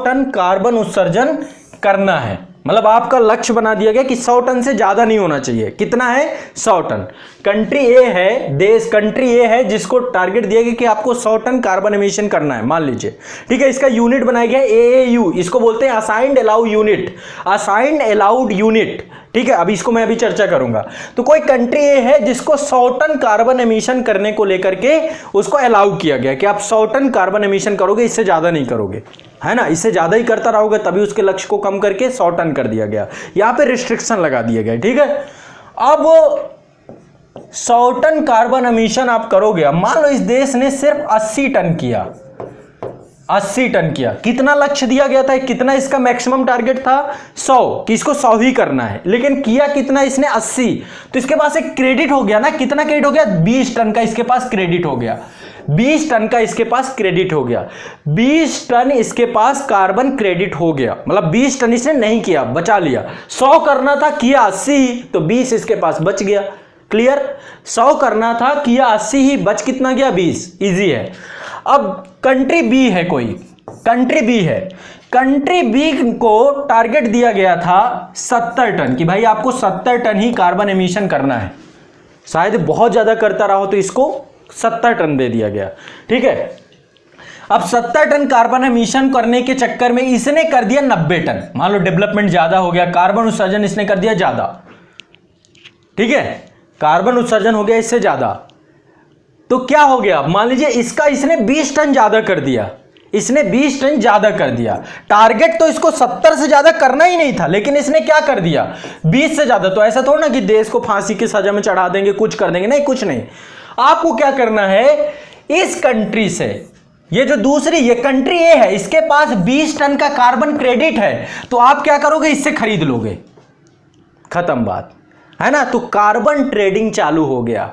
टन कार्बन उत्सर्जन करना है। मतलब आपका लक्ष्य बना दिया गया कि 100 टन से ज्यादा नहीं होना चाहिए। कितना है, 100 टन। कंट्री ए है, देश कंट्री ए है जिसको टारगेट दिया गया कि आपको 100 टन कार्बन एमिशन करना है, मान लीजिए। ठीक है, इसका यूनिट बनाया गया AAU, इसको बोलते हैं assigned allowed unit, assigned allowed unit. ठीक है, अभी इसको मैं अभी चर्चा करूंगा। तो कोई कंट्री ए है जिसको 100 टन कार्बन एमिशन करने को लेकर के उसको अलाउ किया गया कि आप 100 टन कार्बन एमिशन करोगे, इससे ज्यादा नहीं करोगे, है ना। इससे ज्यादा ही करता रहोगे तभी उसके लक्ष्य को कम करके 100 टन कर दिया गया। यहां पे रिस्ट्रिक्शन लगा दिए गए। ठीक है, अब 100 टन कार्बन एमिशन आप करोगे। अब मान लो इस देश ने सिर्फ 80 टन किया, 80 टन किया। कितना लक्ष्य दिया गया था, कितना इसका मैक्सिमम टारगेट था, 100, कि इसको 100 ही करना है, लेकिन किया कितना इसने, 80। तो इसके पास एक क्रेडिट हो गया ना, कितना क्रेडिट हो गया, 20 टन का इसके पास क्रेडिट हो गया, 20 टन का इसके पास क्रेडिट हो गया, 20 टन इसके पास कार्बन क्रेडिट हो गया। मतलब 20 टन इसने नहीं किया, बचा लिया। 100 करना था, किया 80, तो 20 इसके पास बच गया। क्लियर, 100 करना था, किया 80 ही, बच कितना गया, 20। इजी है। अब कंट्री बी है, कोई कंट्री बी है, कंट्री बी को टारगेट दिया गया था 70 टन कि भाई आपको 70 टन ही कार्बन एमिशन करना है। शायद बहुत ज्यादा करता रहा हो तो इसको 70 टन दे दिया गया। ठीक है, अब 70 टन कार्बन एमिशन करने के चक्कर में इसने कर दिया 90 टन। मान लो डेवलपमेंट ज्यादा हो गया, कार्बन उत्सर्जन इसने कर दिया ज्यादा। ठीक है, कार्बन उत्सर्जन हो गया इससे ज्यादा, तो क्या हो गया, मान लीजिए इसने 20 टन ज्यादा कर दिया, इसने 20 टन ज्यादा कर दिया। टारगेट तो इसको 70 से ज्यादा करना ही नहीं था, लेकिन इसने क्या कर दिया, 20 से ज्यादा। तो ऐसा थोड़ा ना कि देश को फांसी की सजा में चढ़ा देंगे, कुछ कर देंगे, नहीं, कुछ नहीं। आपको क्या करना है, इस कंट्री से, ये जो दूसरी ये कंट्री ए है, इसके पास 20 टन का कार्बन क्रेडिट है, तो आप क्या करोगे, इससे खरीद लोगे, खत्म बात, है ना। तो कार्बन ट्रेडिंग चालू हो गया।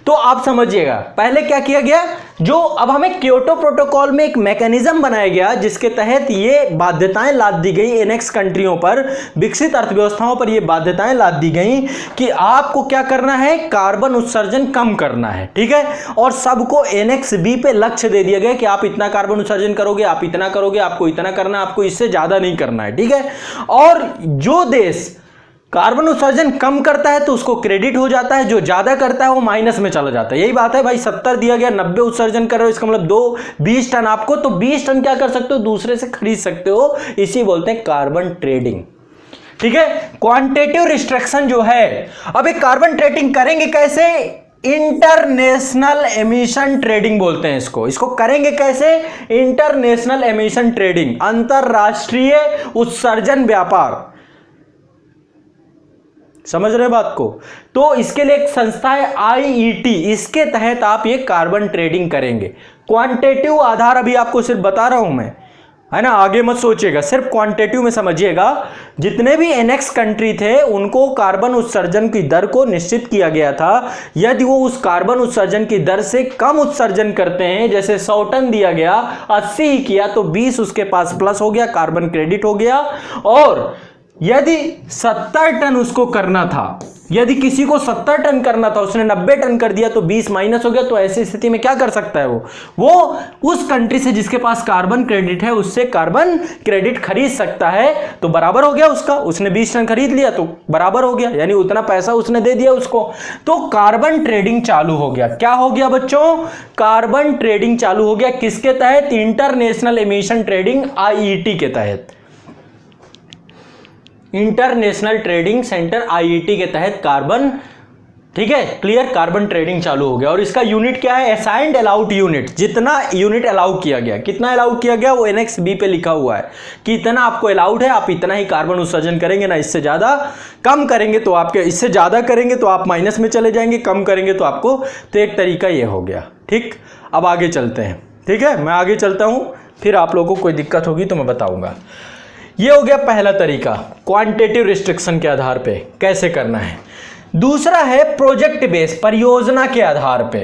तो आप समझिएगा, पहले क्या किया गया, जो अब हमें क्योटो प्रोटोकॉल में एक मैकेनिज्म बनाया गया जिसके तहत ये बाध्यताएं लाद दी गई एनेक्स कंट्रियों पर, विकसित अर्थव्यवस्थाओं पर ये बाध्यताएं लाद दी गई कि आपको क्या करना है, कार्बन उत्सर्जन कम करना है। ठीक है, और सबको एनेक्स बी पे लक्ष्य दे दिया गया कि आप इतना कार्बन उत्सर्जन करोगे, आप इतना करोगे, आपको इतना करना, आपको इससे ज्यादा नहीं करना है। ठीक है, और जो देश कार्बन उत्सर्जन कम करता है तो उसको क्रेडिट हो जाता है, जो ज्यादा करता है वो माइनस में चला जाता है। यही बात है भाई, 70 दिया गया, 90 उत्सर्जन कर रहे हो, इसका मतलब 20 टन आपको, तो 20 टन क्या कर सकते हो, दूसरे से खरीद सकते हो। इसी बोलते हैं कार्बन ट्रेडिंग। ठीक है, क्वांटिटेटिव रिस्ट्रिक्शन जो है, अब एक कार्बन ट्रेडिंग करेंगे कैसे, इंटरनेशनल एमिशन ट्रेडिंग बोलते हैं इसको करेंगे कैसे, इंटरनेशनल एमिशन ट्रेडिंग, अंतरराष्ट्रीय उत्सर्जन व्यापार। समझ रहे बात को। तो इसके लिए एक संस्था है IET, इसके तहत आप ये कार्बन ट्रेडिंग करेंगे। क्वांटिटेटिव आधार अभी आपको सिर्फ बता रहा हूं मैं, है ना, आगे मत सोचिएगा, सिर्फ क्वांटिटेटिव में समझिएगा। जितने भी एनेक्स कंट्री थे उनको कार्बन उत्सर्जन की दर को निश्चित किया गया था। यदि वो उस कार्बन उत्सर्जन की दर से कम उत्सर्जन करते हैं, जैसे 100 टन दिया गया, 80 ही किया, तो 20 उसके पास प्लस हो गया, कार्बन क्रेडिट हो गया। और यदि 70 टन उसको करना था, यदि किसी को 70 टन करना था, उसने 90 टन कर दिया, तो 20 माइनस हो गया। तो ऐसी स्थिति में क्या कर सकता है, वो उस कंट्री से जिसके पास कार्बन क्रेडिट है उससे कार्बन क्रेडिट खरीद सकता है। तो बराबर हो गया उसका, उसने 20 टन खरीद लिया तो बराबर हो गया, यानी उतना पैसा उसने दे दिया उसको। तो कार्बन ट्रेडिंग चालू हो गया। क्या हो गया बच्चों, कार्बन ट्रेडिंग चालू हो गया। किसके तहत, इंटरनेशनल एमिशन ट्रेडिंग IET के तहत, इंटरनेशनल ट्रेडिंग सेंटर IET के तहत कार्बन ठीक है, क्लियर। कार्बन ट्रेडिंग चालू हो गया और इसका यूनिट क्या है, असाइंड अलाउड यूनिट। जितना यूनिट अलाउ किया गया, कितना अलाउ किया गया वो एनेक्स बी पे लिखा हुआ है कि इतना आपको अलाउड है, आप इतना ही कार्बन उत्सर्जन करेंगे ना, इससे ज्यादा कम करेंगे तो आपके, इससे ज्यादा करेंगे तो आप माइनस में चले जाएंगे, कम करेंगे तो आपको, तो एक तरीका ये हो गया। ठीक, अब आगे चलते हैं। ठीक है, मैं आगे चलता हूं, फिर आप लोगों को कोई दिक्कत होगी तो मैं बताऊंगा। ये हो गया पहला तरीका, क्वांटिटेटिव रिस्ट्रिक्शन के आधार पे कैसे करना है। दूसरा है प्रोजेक्ट बेस, परियोजना के आधार पे।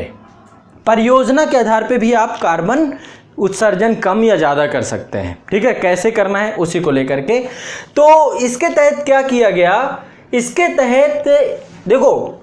परियोजना के आधार पे भी आप कार्बन उत्सर्जन कम या ज़्यादा कर सकते हैं। ठीक है, कैसे करना है उसी को लेकर के। तो इसके तहत क्या किया गया, इसके तहत देखो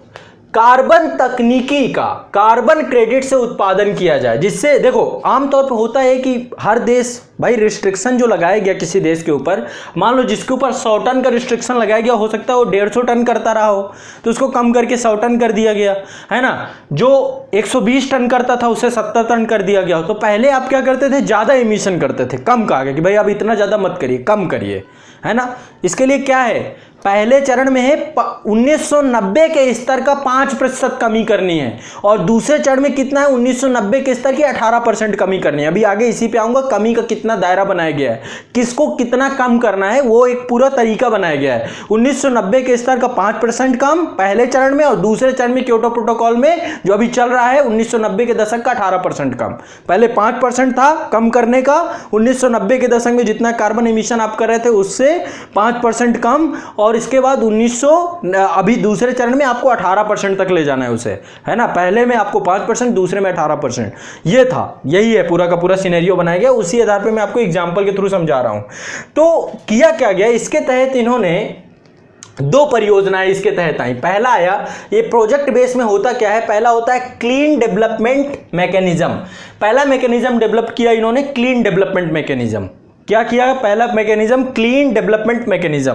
कार्बन तकनीकी का कार्बन क्रेडिट से उत्पादन किया जाए, जिससे देखो आमतौर पर होता है कि हर देश भाई रिस्ट्रिक्शन जो लगाया गया किसी देश के ऊपर, मान लो जिसके ऊपर 100 टन का रिस्ट्रिक्शन लगाया गया, हो सकता है वो 150 टन करता रहा हो, तो उसको कम करके 100 टन कर दिया गया, है ना। जो 120 टन करता था उसे 70 टन कर दिया गया हो। तो पहले आप क्या करते थे, ज़्यादा एमिशन करते थे, कम कहा गया कि भाई आप इतना ज़्यादा मत करिए, कम करिए, है ना। इसके लिए क्या है, पहले चरण में है 1990 के स्तर का 5% कमी करनी है, और दूसरे चरण में कितना है, 1990 के स्तर की 18% कमी करनी है। अभी आगे इसी पे आऊंगा, कमी का कितना दायरा बनाया गया है, किसको कितना कम करना है, वो एक पूरा तरीका बनाया गया है। 1990 के स्तर का 5% कम पहले चरण में, और दूसरे चरण में क्योटो प्रोटोकॉल में जो अभी चल रहा है 1990 के दशक का 18% कम। पहले 5% था कम करने का, 1990 के दशक में जितना कार्बन एमिशन आप कर रहे थे उससे 5% कम, और इसके बाद 1900 अभी दूसरे चरण में आपको 18% तक ले जाना है उसे, है ना। पहले में आपको 5%, दूसरे में 18%। ये था, यही है पूरा का पूरा सिनेरियो बनाया गया, उसी आधार पे मैं आपको एग्जांपल के थ्रू समझा रहा हूं। तो किया क्या गया, इसके तहत इन्होंने 2 परियोजनाएं इसके तहत आई। पहला आया, ये प्रोजेक्ट बेस में होता क्या है, पहला होता है क्लीन डेवलपमेंट मैकेनिज्म। पहला मैकेनिज्म डेवलप किया इन्होंने, क्लीन डेवलपमेंट मैकेनिज्म। क्या किया, पहला मैकेनिज्म क्लीन डेवलपमेंट मैकेनिज्म,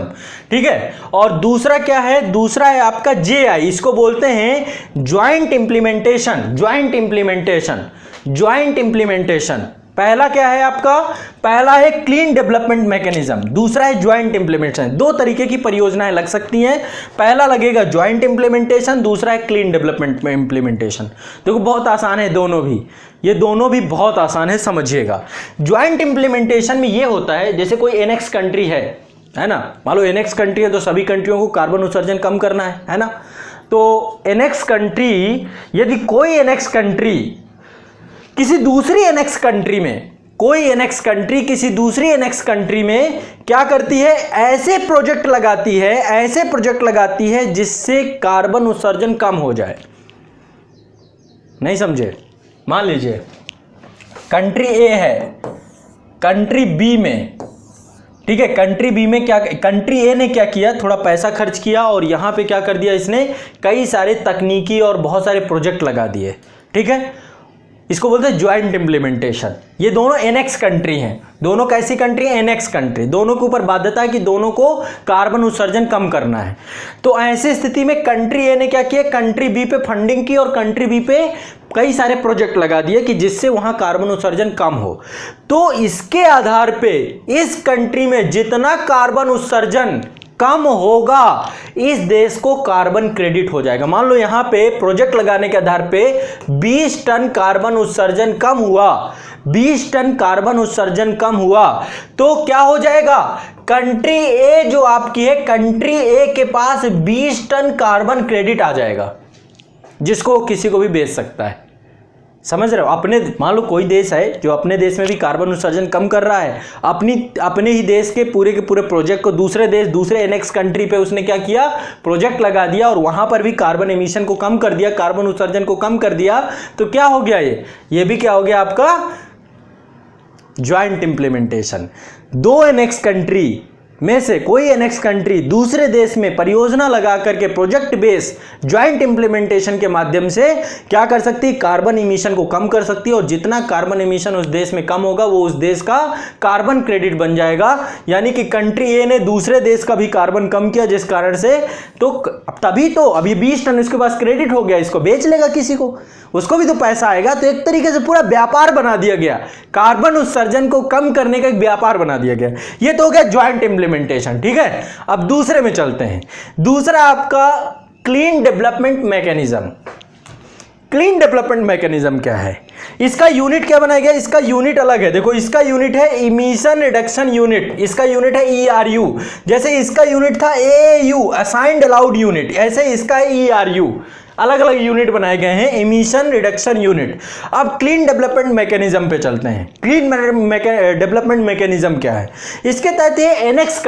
ठीक है। और दूसरा क्या है, दूसरा है आपका JI, इसको बोलते हैं joint implementation. Joint implementation, joint implementation. पहला क्या है आपका, पहला है क्लीन डेवलपमेंट मैकेनिज्म, दूसरा है ज्वाइंट इंप्लीमेंटेशन। 2 तरीके की परियोजनाएं लग सकती हैं, पहला लगेगा ज्वाइंट इंप्लीमेंटेशन, दूसरा है क्लीन डेवलपमेंट में इंप्लीमेंटेशन। देखो बहुत आसान है दोनों भी, ये दोनों भी बहुत आसान है, समझिएगा। ज्वाइंट इंप्लीमेंटेशन में ये होता है, जैसे कोई एनेक्स कंट्री है ना, मान लो एनेक्स कंट्री है तो सभी कंट्रियों को कार्बन उत्सर्जन कम करना है ना। तो एनेक्स कंट्री, यदि कोई एनेक्स कंट्री किसी दूसरी एनेक्स कंट्री में, कोई एनेक्स कंट्री किसी दूसरी एनेक्स कंट्री में क्या करती है, ऐसे प्रोजेक्ट लगाती है, ऐसे प्रोजेक्ट लगाती है जिससे कार्बन उत्सर्जन कम हो जाए। नहीं समझे, मान लीजिए कंट्री ए है, कंट्री बी में, ठीक है, कंट्री बी में क्या, कंट्री ए ने क्या किया, थोड़ा पैसा खर्च किया और यहां पे क्या कर दिया, इसने कई सारे तकनीकी और बहुत सारे प्रोजेक्ट लगा दिए, ठीक है। इसको बोलते हैं ज्वाइंट इंप्लीमेंटेशन। ये दोनों एनेक्स कंट्री हैं, दोनों कैसी कंट्री है, एनेक्स कंट्री, दोनों के ऊपर बाध्यता है कि दोनों को कार्बन उत्सर्जन कम करना है। तो ऐसी स्थिति में कंट्री ए ने क्या किया, कंट्री बी पे फंडिंग की और कंट्री बी पे कई सारे प्रोजेक्ट लगा दिए कि जिससे वहां कार्बन उत्सर्जन कम हो। तो इसके आधार पे इस कंट्री में जितना कार्बन उत्सर्जन कम होगा, इस देश को कार्बन क्रेडिट हो जाएगा। मान लो यहां पे प्रोजेक्ट लगाने के आधार पे 20 टन कार्बन उत्सर्जन कम हुआ, 20 टन कार्बन उत्सर्जन कम हुआ, तो क्या हो जाएगा, कंट्री ए जो आपकी है, कंट्री ए के पास 20 टन कार्बन क्रेडिट आ जाएगा, जिसको किसी को भी बेच सकता है। समझ रहे हो, अपने मान लो कोई देश है जो अपने देश में भी कार्बन उत्सर्जन कम कर रहा है, अपने ही देश के पूरे प्रोजेक्ट को दूसरे देश, दूसरे एनेक्स कंट्री पे उसने क्या किया, प्रोजेक्ट लगा दिया और वहां पर भी कार्बन एमिशन को कम कर दिया, कार्बन उत्सर्जन को कम कर दिया। तो क्या हो गया, ये भी क्या हो गया आपका ज्वाइंट इंप्लीमेंटेशन। 2 एनेक्स कंट्री में से कोई एनेक्स कंट्री दूसरे देश में परियोजना लगा करके प्रोजेक्ट बेस ज्वाइंट इंप्लीमेंटेशन के माध्यम से क्या कर सकती है, कार्बन इमिशन को कम कर सकती है, और जितना कार्बन इमिशन उस देश में कम होगा वो उस देश का कार्बन क्रेडिट बन जाएगा। यानी कि कंट्री ए ने दूसरे देश का भी कार्बन कम किया, जिस कारण से तो तभी तो अभी 20 टन इसके पास क्रेडिट हो गया, इसको बेच लेगा किसी को, उसको भी तो पैसा आएगा। तो एक तरीके से पूरा व्यापार बना दिया गया, कार्बन उत्सर्जन को कम करने का एक व्यापार बना दिया गया। ये तो हो गया ज्वाइंट इंप्लीमेंटेशन, ठीक है। अब दूसरे में चलते हैं। दूसरा आपका clean development mechanism. Clean development mechanism क्या है? इसका यूनिट क्या बनाया गया? इसका यूनिट अलग है। देखो इसका यूनिट है इमिशन रिडक्शन यूनिट, इसका यूनिट है ERU। जैसे इसका यूनिट था AAU असाइंड अलाउड यूनिट, ऐसे इसका है ERU। अलग अलग यूनिट बनाए गए हैं, इमिशन रिडक्शन यूनिट। अब क्लीन डेवलपमेंट मैकेनिज्म पे चलते हैं। क्लीन डेवलपमेंट मैकेनिज्म क्या है? इसके तहत ये एनेक्स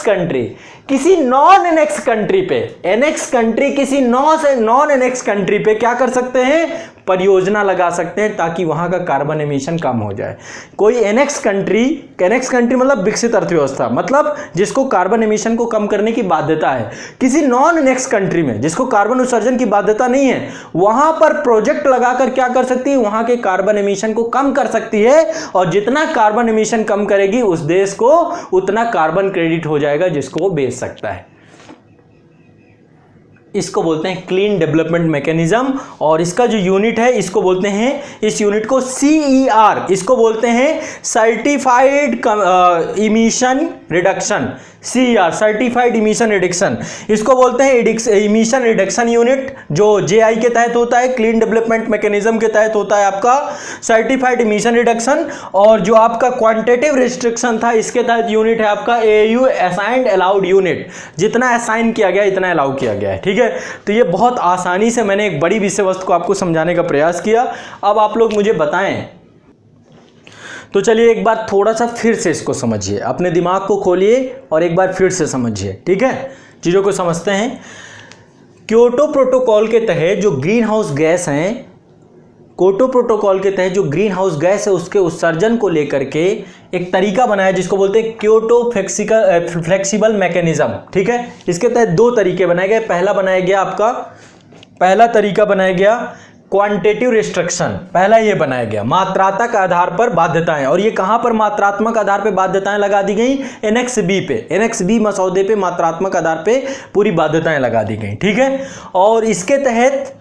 कंट्री किसी नॉन एनेक्स कंट्री पे, एनेक्स कंट्री किसी नॉन एनेक्स कंट्री पे क्या कर सकते हैं? परियोजना लगा सकते हैं ताकि वहां का कार्बन एमिशन कम हो जाए। कोई एनेक्स कंट्री मतलब विकसित अर्थव्यवस्था, मतलब जिसको कार्बन एमिशन को कम करने की बाध्यता है, किसी नॉन एनेक्स कंट्री में जिसको कार्बन उत्सर्जन की बाध्यता नहीं है, वहां पर प्रोजेक्ट लगाकर क्या कर सकती है? वहां के कार्बन एमिशन को कम कर सकती है, और जितना कार्बन एमिशन कम करेगी उस देश को उतना कार्बन क्रेडिट हो जाएगा जिसको वो बेच सकता है। इसको बोलते हैं क्लीन डेवलपमेंट मैकेनिज्म, और इसका जो यूनिट है इसको बोलते हैं, इस यूनिट को CER, इसको बोलते हैं certified emission reduction. CER certified emission reduction, इसको बोलते हैं इमिशन रिडक्शन यूनिट, जो JI के तहत होता है, क्लीन डेवलपमेंट मैकेनिज्म के तहत होता है आपका सर्टिफाइड इमिशन रिडक्शन। और जो आपका क्वांटिटेटिव रिस्ट्रिक्शन था, इसके तहत यूनिट है आपका AAU असाइंड अलाउड यूनिट, जितना असाइन किया गया इतना अलाउ किया गया है। ठीक है, तो ये बहुत आसानी से मैंने एक बड़ी विषय वस्तु को आपको समझाने का प्रयास किया। अब आप लोग मुझे बताएं, तो चलिए एक बार थोड़ा सा फिर से इसको समझिए, अपने दिमाग को खोलिए और एक बार फिर से समझिए। ठीक है, चीज़ों को समझते हैं। क्योटो प्रोटोकॉल के तहत जो ग्रीन हाउस गैस हैं, क्योटो प्रोटोकॉल के तहत जो ग्रीन हाउस गैस है उसके उत्सर्जन को लेकर के एक तरीका बनाया जिसको बोलते हैं क्योटो फ्लेक्सिबल मैकेनिज्म। ठीक है, इसके तहत दो तरीके बनाए गए। पहला तरीका बनाया गया क्वांटिटेटिव रिस्ट्रिक्शन, पहला ये बनाया गया मात्रात्मक आधार पर बाध्यताएं, और ये कहां पर मात्रात्मक आधार पर बाध्यताएं लगा दी गई? एनेक्स बी पे, एनेक्स बी मसौदे पे मात्रात्मक आधार पे पूरी बाध्यताएं लगा दी गई। ठीक है, और इसके तहत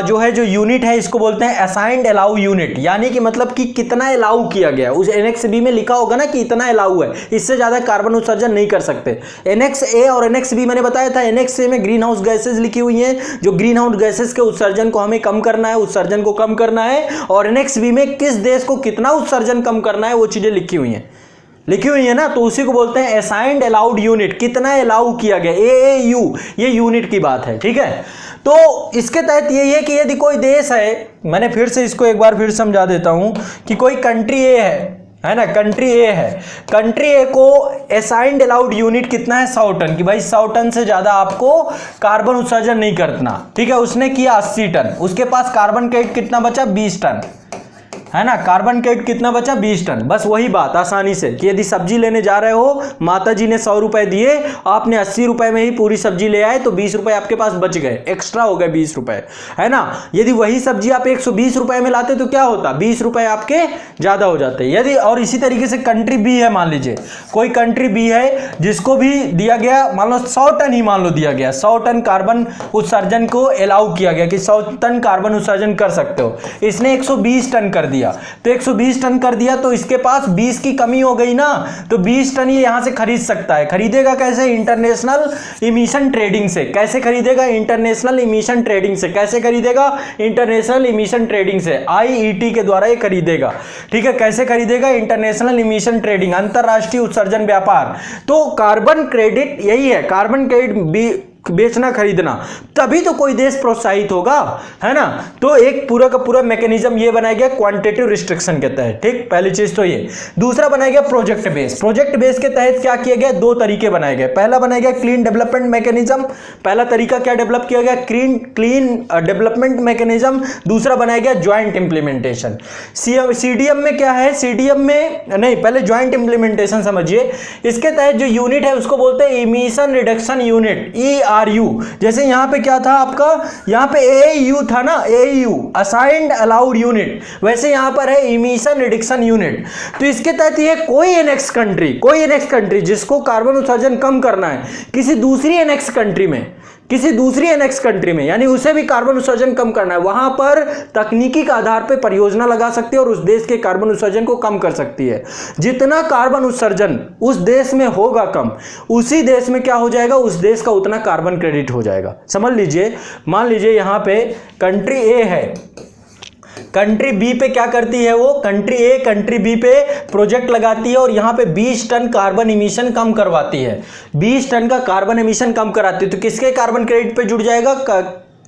जो यूनिट है इसको बोलते हैं असाइंड अलाउ यूनिट, यानी कि मतलब कि कितना अलाउ किया गया। उस एनेक्स बी में लिखा होगा ना कि इतना अलाउ है, इससे ज्यादा कार्बन उत्सर्जन नहीं कर सकते। एनेक्स ए और एनेक्स बी मैंने बताया था, एनेक्स ए में ग्रीन हाउस गैसेज लिखी हुई हैं, जो ग्रीन हाउस गैसेज के उत्सर्जन को हमें कम करना है, उत्सर्जन को कम करना है, और एनेक्स बी में किस देश को कितना उत्सर्जन कम करना है वो चीजें लिखी हुई है ना। तो उसी को बोलते हैं असाइंड अलाउड यूनिट, कितना अलाउ किया गया, AAU, ये यूनिट की बात है। ठीक है, तो इसके तहत यही है कि यदि कोई देश है, मैंने फिर से इसको एक बार फिर समझा देता हूं कि कोई कंट्री ए है ना, कंट्री ए है, कंट्री ए को असाइंड अलाउड यूनिट कितना है? 100 टन, कि भाई 100 टन से ज्यादा आपको कार्बन उत्सर्जन नहीं करना। ठीक है, उसने किया 80 टन, उसके पास कार्बन क्रेडिट कितना बचा? 20 टन, है ना। कार्बन क्रेडिट कितना बचा? 20 टन। बस वही बात आसानी से कि यदि सब्जी लेने जा रहे हो, माता जी ने 100 रुपए दिए, आपने 80 रुपए में ही पूरी सब्जी ले आए, तो 20 रुपए आपके पास बच गए, एक्स्ट्रा हो गए 20 रुपए, है ना। यदि वही सब्जी आप 120 रुपए में लाते तो क्या होता? 20 रुपए आपके ज्यादा हो जाते। यदि और इसी तरीके से कंट्री बी है, मान लीजिए कोई कंट्री बी है जिसको भी दिया गया, मान लो 100 टन ही मान लो दिया गया, 100 टन कार्बन उत्सर्जन को अलाउ किया गया कि 100 टन कार्बन उत्सर्जन कर सकते हो, इसने 120 टन कर दिया, तो 120 टन कर दिया तो इसके पास 20 की कमी हो गई ना, तो 20 टन ये यहां से खरीद सकता है। खरीदेगा कैसे? इंटरनेशनल इमिशन ट्रेडिंग से। कैसे खरीदेगा? इंटरनेशनल इमिशन ट्रेडिंग से। कैसे खरीदेगा? इंटरनेशनल इमिशन ट्रेडिंग से, IET के द्वारा ये खरीदेगा। ठीक है, कैसे खरीदेगा? इंटरनेशनल इमिशन ट्रेडिंग, अंतरराष्ट्रीय उत्सर्जन व्यापार। तो कार्बन क्रेडिट यही है, कार्बन क्रेडिट बेचना खरीदना, तभी तो कोई देश प्रोत्साहित होगा, है ना। तो एक पूरा का पूरा मैकेनिज्म ये बनाया गया क्वांटिटेटिव रिस्ट्रिक्शन के तहत। ठीक, पहली चीज तो ये। दूसरा बनाया गया प्रोजेक्ट बेस। प्रोजेक्ट बेस के तहत क्या किया गया? दो तरीके बनाए गए। पहला बनाया गया क्लीन डेवलपमेंट मैकेनिज्म, पहला तरीका क्या डेवलप किया गया? Clean development mechanism. दूसरा बनाया गया ज्वाइंट इंप्लीमेंटेशन। CDM में क्या है? CDM में नहीं, पहले ज्वाइंट इंप्लीमेंटेशन समझिए। इसके तहत जो यूनिट है उसको बोलते हैं इमिशन रिडक्शन यूनिट, ERU। जैसे यहां पे क्या था आपका? यहां पे AAU था ना, AAU असाइंड अलाउड यूनिट, वैसे यहां पर है इमिशन रिडक्शन यूनिट। तो इसके तहत ये कोई एनेक्स कंट्री जिसको कार्बन उत्सर्जन कम करना है, किसी दूसरी एनेक्स कंट्री में किसी दूसरी एनेक्स कंट्री में, यानी उसे भी कार्बन उत्सर्जन कम करना है, वहां पर तकनीकी के आधार पर परियोजना लगा सकती है और उस देश के कार्बन उत्सर्जन को कम कर सकती है। जितना कार्बन उत्सर्जन उस देश में होगा कम, उसी देश में क्या हो जाएगा, उस देश का उतना कार्बन क्रेडिट हो जाएगा। समझ लीजिए, मान लीजिए यहां पे कंट्री ए है, कंट्री बी पे क्या करती है, वो कंट्री ए कंट्री बी पे प्रोजेक्ट लगाती है और यहां पे 20 टन कार्बन इमिशन कम करवाती है, 20 टन का कार्बन इमिशन कम कराती है। तो किसके कार्बन क्रेडिट पे जुड़ जाएगा,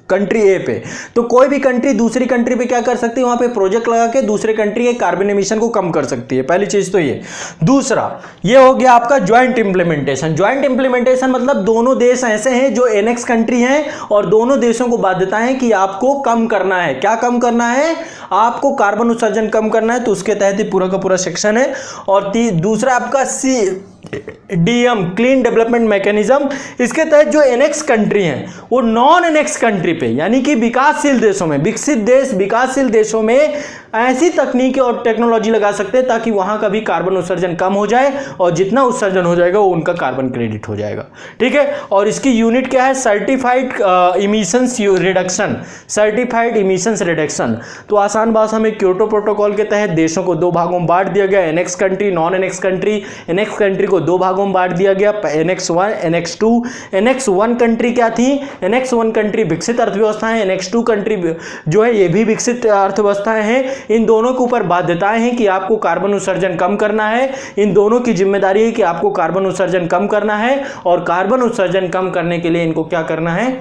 कंट्री ए पे। तो कोई भी कंट्री दूसरी कंट्री पे क्या कर सकती है, वहां पे प्रोजेक्ट लगा के दूसरे कंट्री के कार्बन एमिशन को कम कर सकती है। पहली चीज तो ये। दूसरा ये हो गया आपका ज्वाइंट इंप्लीमेंटेशन। ज्वाइंट इंप्लीमेंटेशन मतलब दोनों देश ऐसे हैं जो एनेक्स कंट्री हैं और दोनों देशों को बाध्यता है कि आपको कम करना है। क्या कम करना है, आपको कार्बन उत्सर्जन कम करना है, तो उसके तहत ही पूरा का पूरा सेक्शन है। और दूसरा आपका CDM क्लीन डेवलपमेंट मैकेनिज्म, इसके तहत जो एनेक्स कंट्री हैं वो नॉन एनेक्स कंट्री पे, यानी कि विकासशील देशों में, विकसित देश विकासशील देशों में ऐसी तकनीकी और टेक्नोलॉजी लगा सकते हैं ताकि वहां का भी कार्बन उत्सर्जन कम हो जाए और जितना उत्सर्जन हो जाएगा वो उनका कार्बन क्रेडिट हो जाएगा। ठीक है, और इसकी यूनिट क्या है, certified emissions reduction, certified emissions reduction. तो आसान भाषा में क्योटो प्रोटोकॉल के तहत देशों को दो भागों में बांट दिया गया, annex country, non annex country. Annex country को दो भागों में बांट दिया गया, एनेक्स 1, एनेक्स 2। एनेक्स 1 कंट्री क्या थी, एनेक्स 1 कंट्री विकसित अर्थव्यवस्थाएं, एनेक्स 2 कंट्री जो है ये भी विकसित अर्थव्यवस्थाएं हैं। इन दोनों के ऊपर बाध्यताएं हैं कि आपको कार्बन उत्सर्जन कम करना है, इन दोनों की जिम्मेदारी है कि आपको कार्बन उत्सर्जन कम करना है और कार्बन उत्सर्जन कम करने के लिए इनको क्या करना है।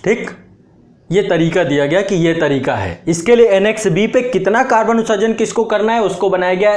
ठीक, ये तरीका दिया गया कि ये तरीका है। इसके लिए एनेक्स बी पे कितना कार्बन उत्सर्जन किसको करना है उसको बनाया गया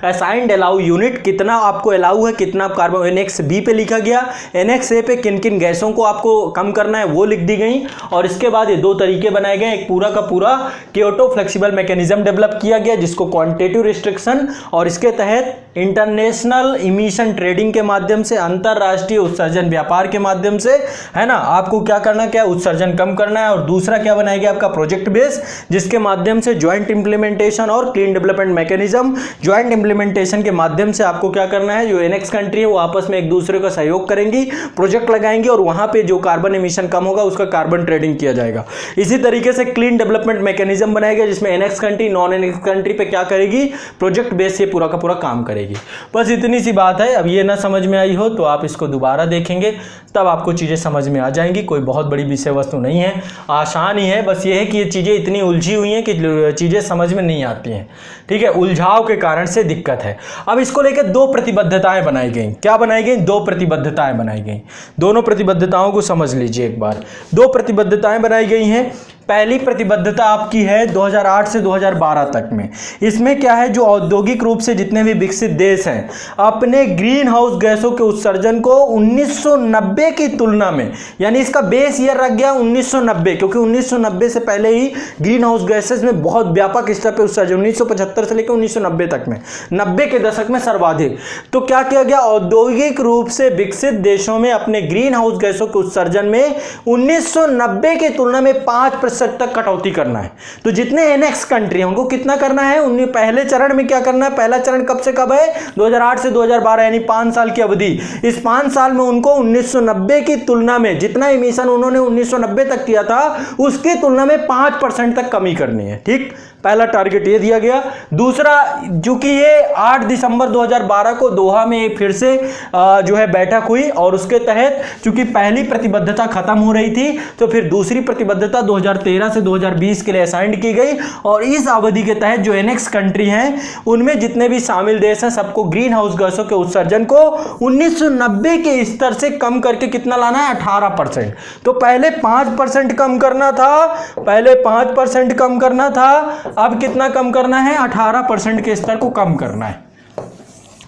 असाइंड अलाउ यूनिट, कितना आपको अलाउ है, कितना कार्बन एनेक्स बी पे लिखा गया। एनेक्स ए पे किन किन गैसों को आपको कम करना है वो लिख दी गई। और इसके बाद ये दो तरीके बनाए गए, एक पूरा का पूरा क्योटो फ्लेक्सिबल मैकेनिज्म डेवलप किया गया जिसको क्वांटिटेटिव रिस्ट्रिक्शन, और इसके तहत इंटरनेशनल इमिशन ट्रेडिंग के माध्यम से, अंतरराष्ट्रीय उत्सर्जन व्यापार के माध्यम से, है ना, आपको क्या करना, क्या उत्सर्जन कम करना है। और दूसरा क्या बनाया गया आपका प्रोजेक्ट बेस, जिसके माध्यम से ज्वाइंट इंप्लीमेंटेशन और clean development mechanism, joint implementation के माध्यम से आपको क्या करना है, जो एनेक्स कंट्री है वो आपस में एक दूसरे का सहयोग करेंगी, प्रोजेक्ट लगाएंगे और वहां पे जो कार्बन एमिशन कम होगा उसका कार्बन ट्रेडिंग किया जाएगा। इसी तरीके से क्लीन डेवलपमेंट मैकेनिज्म बनाएगा जिसमें annex country non annex country पे क्या करेगी, प्रोजेक्ट बेस से पूरा का पूरा काम करेगी। बस इतनी सी बात है। अब ये ना समझ में आई हो तो आप इसको दोबारा देखेंगे तब आपको चीजें समझ में आ जाएंगी। कोई बहुत बड़ी विषय वस्तु नहीं है, आसान ही है। बस ये है कि ये चीज़ें इतनी उलझी हुई हैं कि चीज़ें समझ में नहीं आती हैं। ठीक है, उलझाव के कारण से दिक्कत है। अब इसको लेकर दो प्रतिबद्धताएं बनाई गई। क्या बनाई गई, दो प्रतिबद्धताएं बनाई गई। दोनों प्रतिबद्धताओं को समझ लीजिए एक बार। दो प्रतिबद्धताएं बनाई गई हैं। पहली प्रतिबद्धता आपकी है 2008 से 2012 तक में। इसमें क्या है, जो औद्योगिक रूप से जितने भी विकसित देश हैं अपने ग्रीन हाउस गैसों के उत्सर्जन को 1990 की तुलना में, यानी इसका बेस ईयर रख गया 1990, क्योंकि 1990 से पहले ही ग्रीन हाउस गैसेस में बहुत व्यापक स्तर पर उत्सर्जन, 1975 से लेकर 1990 तक में, 90 के दशक में सर्वाधिक। तो क्या किया गया, औद्योगिक रूप से विकसित देशों में अपने ग्रीन हाउस गैसों के उत्सर्जन में 1990 की तुलना में 5% तक कटौती करना है। तो जितने एनेक्स कंट्री हैं उनको कितना करना है, उन्हें पहले चरण में क्या करना है, पहला चरण कब से कब है, 2008 से 2012, यानी 5 साल की अवधि। इस 5 साल में उनको 1990 की तुलना में जितना इमिशन उन्होंने 1990 तक किया था उसकी तुलना में 5% तक कमी करनी है। ठीक, पहला टारगेट ये दिया गया। दूसरा, चूंकि ये 8 दिसंबर 2012 को दोहा में फिर से जो है बैठक हुई और उसके तहत चूंकि पहली प्रतिबद्धता खत्म हो रही थी तो फिर दूसरी प्रतिबद्धता 2013 से 2020 के लिए असाइन की गई। और इस अवधि के तहत जो एनेक्स कंट्री हैं उनमें जितने भी शामिल देश हैं सबको ग्रीन हाउस गैसों के उत्सर्जन को 1990 के स्तर से कम करके कितना लाना है, 18%। तो पहले 5% कम करना था, पहले 5% कम करना था, अब कितना कम करना है, 18% के स्तर को कम करना है।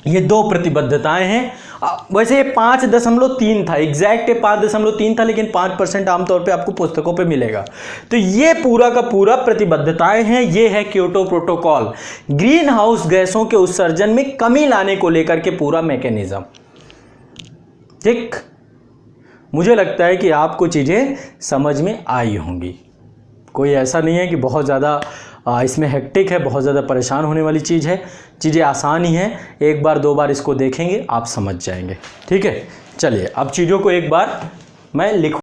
ये दो प्रतिबद्धताएं हैं। वैसे ये 5.3 था, एग्जैक्ट 5.3 था, लेकिन 5% आमतौर पे आपको पुस्तकों पे मिलेगा। तो ये पूरा का पूरा प्रतिबद्धताएं हैं। ये है क्योटो प्रोटोकॉल, ग्रीन हाउस गैसों के उत्सर्जन में कमी लाने को लेकर के पूरा मैकेनिज्म। ठीक, मुझे लगता है कि आपको चीजें समझ में आई होंगी। कोई ऐसा नहीं है कि बहुत ज़्यादा इसमें हेक्टिक है, बहुत ज़्यादा परेशान होने वाली चीज़ है। चीज़ें आसान ही हैं, एक बार दो बार इसको देखेंगे आप समझ जाएंगे। ठीक है, चलिए अब चीज़ों को एक बार मैं लिखूँ